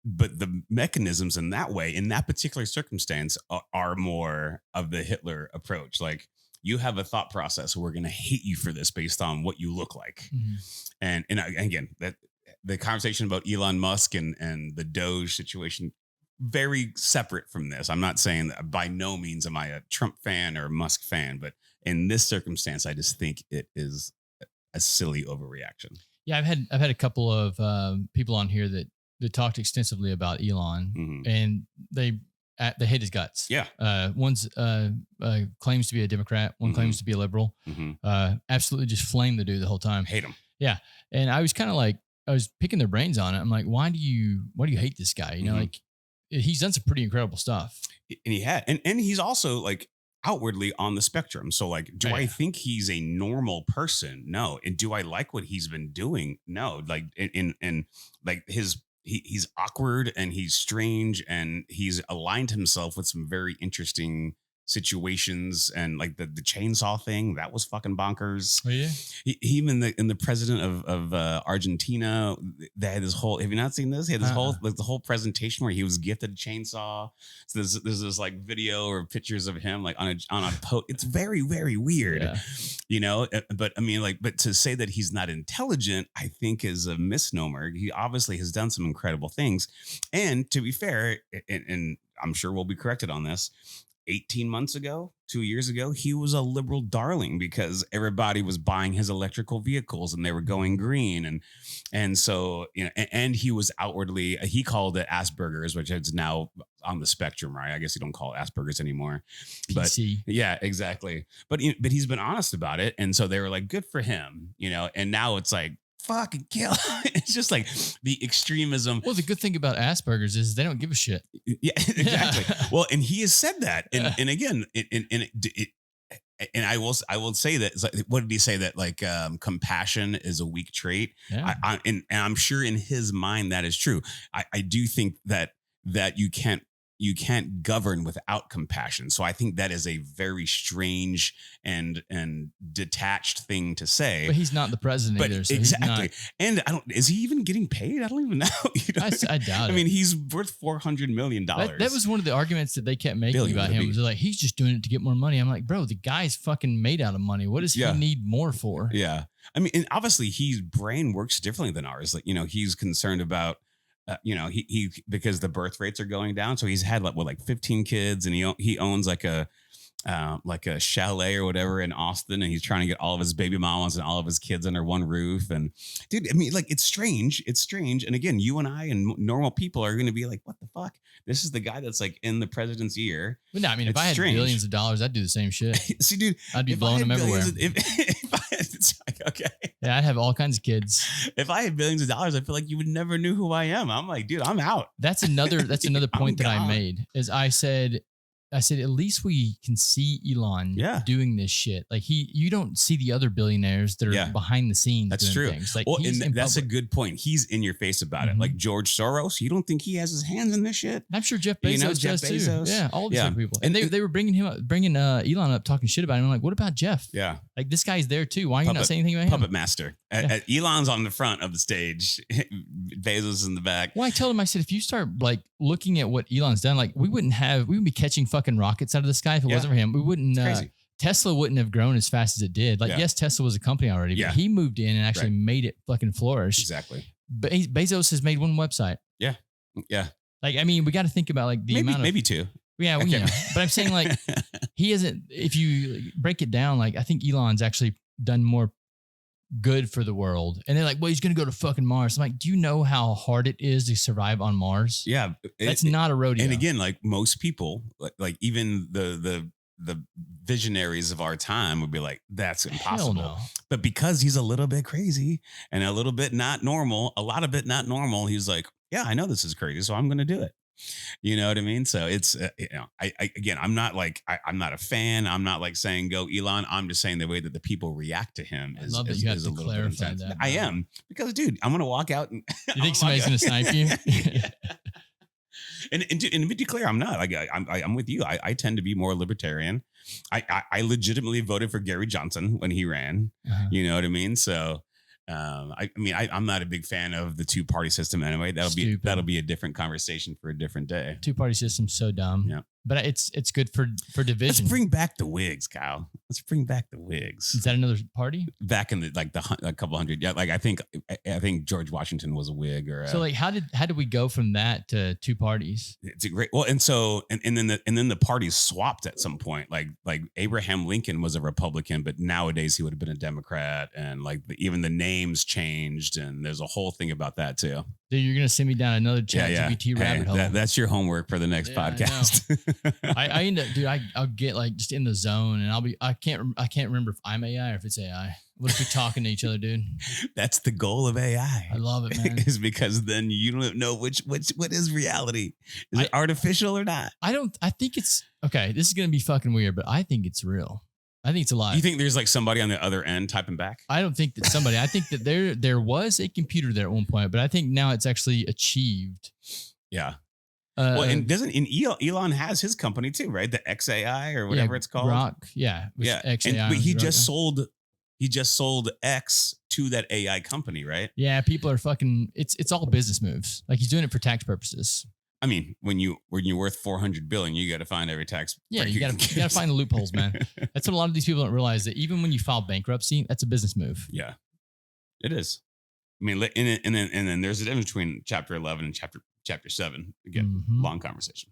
the mechanisms in that way, in that particular circumstance, are more of the Hitler approach. Like, you have a thought process, we're going to hate you for this based on what you look like. Mm-hmm. And again, that the conversation about Elon Musk and the Doge situation, very separate from this. I'm not saying that by no means am I a Trump fan or a Musk fan, but in this circumstance, I just think it is a silly overreaction. Yeah, I've had a couple of people on here that talked extensively about Elon, and they hate his guts. Yeah. One's claims to be a Democrat. One claims to be a liberal. Absolutely just flame the dude the whole time. Hate him. Yeah. And I was kind of like, I was picking their brains on it. I'm like, why do you hate this guy? Like, he's done some pretty incredible stuff. And he had, and he's also like outwardly on the spectrum. So like, do I think he's a normal person? No. And do I like what he's been doing? No. Like, and like he's awkward and he's strange, and he's aligned himself with some very interesting situations, and like the chainsaw thing, that was fucking bonkers. Oh yeah. He even in the president of Argentina, they had this whole, have you not seen this? He had this whole like the whole presentation where he was gifted a chainsaw. So there's this like video or pictures of him like on a it's very, very weird. Yeah. But I mean, like, but to say that he's not intelligent, I think is a misnomer. He obviously has done some incredible things. And to be fair, and I'm sure we'll be corrected on this, 18 months ago, 2 years ago, he was a liberal darling because everybody was buying his electrical vehicles and they were going green. And so, and he was outwardly, he called it Asperger's, which is now on the spectrum, right? I guess you don't call it Asperger's anymore. PC. But yeah, exactly. But he's been honest about it. And so they were like, good for him, and now it's like, fucking kill. It's just like the extremism. Well, the good thing about Asperger's is they don't give a shit. Yeah, exactly. Well, and he has said that. And again, and I will say that, it's like, what did he say, that like compassion is a weak trait? Yeah. And I'm sure in his mind that is true. I do think that you can't govern without compassion. So I think that is a very strange and detached thing to say. But he's not the president either. So exactly. And is he even getting paid? I don't even know. I doubt it. I mean, he's worth $400 million. That was one of the arguments that they kept making about him. Was like, he's just doing it to get more money. I'm like, bro, the guy's fucking made out of money. What does he need more for? Yeah. I mean, and obviously his brain works differently than ours. Like, he's concerned about, he because the birth rates are going down. So he's had like 15 kids, and he owns like a chalet or whatever in Austin, and he's trying to get all of his baby mamas and all of his kids under one roof. And dude, I mean, like, it's strange. And again, you and I and normal people are going to be like, what the fuck? This is the guy that's like in the president's ear. But no, I mean, if I had billions of dollars, I'd do the same shit. See, dude, I'd be blowing them everywhere. It's like, okay. Yeah, I'd have all kinds of kids. If I had billions of dollars, I feel like you would never knew who I am. I'm like, dude, I'm out. That's another point that I made, is I said, at least we can see Elon doing this shit. Like you don't see the other billionaires that are behind the scenes. That's doing things. Like, that's a good point. He's in your face about it. Like George Soros, you don't think he has his hands in this shit? I'm sure Jeff Bezos does too. Yeah, all these other people. And they were bringing Elon up, talking shit about him. I'm like, what about Jeff? Yeah. Like, this guy's there too. Why are you not saying anything about him? Puppet master. Elon's on the front of the stage. Bezos in the back. Well, I told him, I said, if you start like looking at what Elon's done, like we wouldn't be catching fucking rockets out of the sky if it wasn't for him. We wouldn't. Tesla wouldn't have grown as fast as it did. Like, yes, Tesla was a company already, but he moved in and actually made it fucking flourish. Exactly. Bezos has made one website. Yeah. Yeah. Like, I mean, we got to think about like the amount of maybe two. Yeah, well, but I'm saying, like, he isn't. If you break it down, like, I think Elon's actually done more good for the world. And they're like, well, he's going to go to fucking Mars. I'm like, do you know how hard it is to survive on Mars? Yeah. That's not a rodeo. And again, like most people, like even the visionaries of our time would be like, that's impossible. No. But because he's a little bit crazy and a little bit not normal, a lot of it not normal, he's like, yeah, I know this is crazy, so I'm going to do it. You know what I mean? So it's, I'm not like, I'm not a fan. I'm not like saying go Elon. I'm just saying the way that the people react to him is a little bit intense. I am, because dude, I'm going to walk out and you think somebody's going to snipe you? And to be clear, I'm not. Like, I'm with you. I tend to be more libertarian. I legitimately voted for Gary Johnson when he ran. You know what I mean? So I'm not a big fan of the two-party system anyway. That'll be a different conversation for a different day. Two-party system's so dumb. Yeah. But it's good for division. Let's bring back the Whigs, Kyle. Let's bring back the Whigs. Is that another party? Back in a couple hundred. Yeah, like I think George Washington was a Whig. Or so like how did we go from that to two parties? It's a great and then the parties swapped at some point. Like Abraham Lincoln was a Republican, but nowadays he would have been a Democrat, and like even the names changed, and there's a whole thing about that too. Dude, you're gonna send me down another ChatGPT rabbit hole. That's your homework for the next podcast. I end up, dude. I'll get like just in the zone, and I can't remember if I'm AI or if it's AI. We'll just be talking to each other, dude. That's the goal of AI. I love it, man. Is because then you don't know what is reality. Is it artificial or not? I think it's okay. This is gonna be fucking weird, but I think it's real. I think it's alive. You think there's like somebody on the other end typing back? I don't think that somebody. I think that there was a computer there at one point, but I think now it's actually achieved. Yeah. And Elon has his company too, right? The XAI or whatever it's called. Grok. Yeah. XAI. But he just sold X to that AI company, right? Yeah. People are fucking. It's all business moves. Like he's doing it for tax purposes. I mean, when you're worth $400 billion, you got to find every tax. Yeah, you got to find the loopholes, man. That's what a lot of these people don't realize, that even when you file bankruptcy, that's a business move. Yeah, it is. I mean, and then there's a difference between Chapter 11 and Chapter 7. Again, long conversation.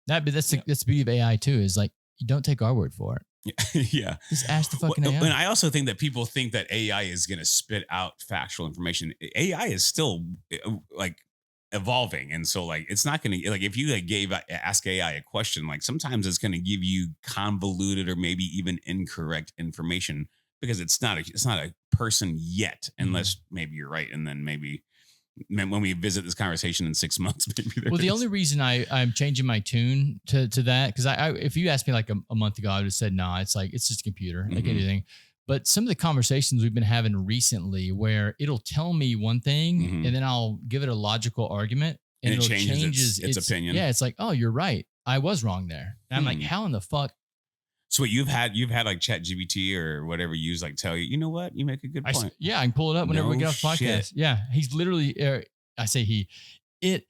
That's the beauty of AI too. Is like you don't take our word for it. Yeah. Just ask the fucking AI. And I also think that people think that AI is going to spit out factual information. AI is still like evolving, and so like it's not going to, like, if you like ask AI a question, like sometimes it's going to give you convoluted or maybe even incorrect information because it's not a person yet, unless maybe you're right, and then maybe when we visit this conversation in 6 months, maybe Well, the only reason I'm changing my tune to that, because I if you asked me like a month ago, I would have said, nah, it's just a computer, like anything. But some of the conversations we've been having recently where it'll tell me one thing and then I'll give it a logical argument and it it'll changes its opinion. Yeah, it's like, oh, you're right. I was wrong there. And I'm like, how in the fuck? So what you've had like ChatGPT or whatever you use, like tell you know what, you make a good point. I can pull it up whenever we get off the podcast. Yeah, he's literally. I say he. It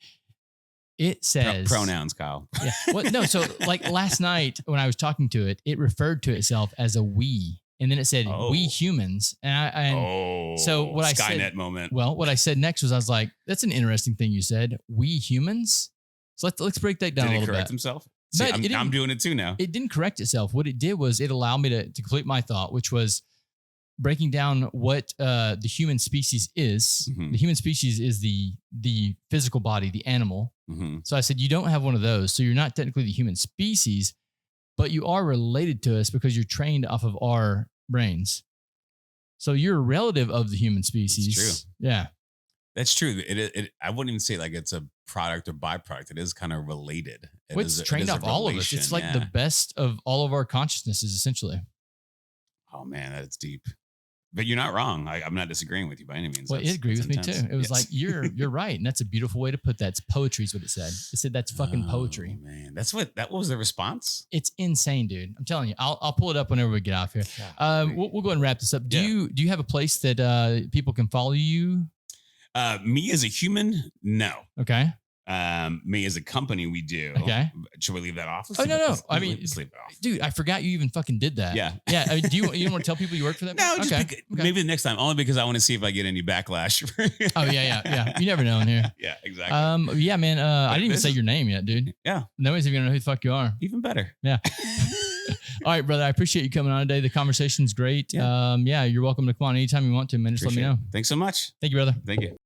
says pronouns, Kyle. Yeah. Well, no. So like last night when I was talking to it, it referred to itself as a we, and then it said we humans. So what I said, Skynet moment. Well, what I said next was I was like, that's an interesting thing you said. We humans. So let's break that down a little bit. Did it correct himself? See, I'm doing it too now. It didn't correct itself. What it did was it allowed me to complete my thought, which was breaking down what the human species is. The human species is the physical body, the animal. So I said, you don't have one of those. So you're not technically the human species, but you are related to us because you're trained off of our brains. So you're a relative of the human species. That's true. Yeah. That's true. I wouldn't even say like it's a product or byproduct. It is kind of related. It's trained off all of us. It's like the best of all of our consciousnesses, essentially. Oh man, that's deep. But you're not wrong. I'm not disagreeing with you by any means. Well, it agreed with me too. It was like you're right, and that's a beautiful way to put that. It's poetry, is what it said. It said that's fucking poetry. Man, that was the response. It's insane, dude. I'm telling you. I'll pull it up whenever we get off here. We'll go ahead and wrap this up. Do you have a place that people can follow you? Me as a human, no. Okay. Me as a company, we do. Okay. Should we leave that off? No. I mean, let's leave it off. Dude, I forgot you even fucking did that. Yeah. Yeah. I mean, do you want to tell people you work for that? No, just maybe the next time. Only because I want to see if I get any backlash. Oh yeah. You never know in here. Yeah, exactly. Yeah, man. I didn't even say your name yet, dude. Yeah. Nobody's even gonna know who the fuck you are. Even better. Yeah. All right, brother. I appreciate you coming on today. The conversation's great. Yeah. You're welcome to come on anytime you want to, man. Just let me know. Thanks so much. Thank you, brother. Thank you.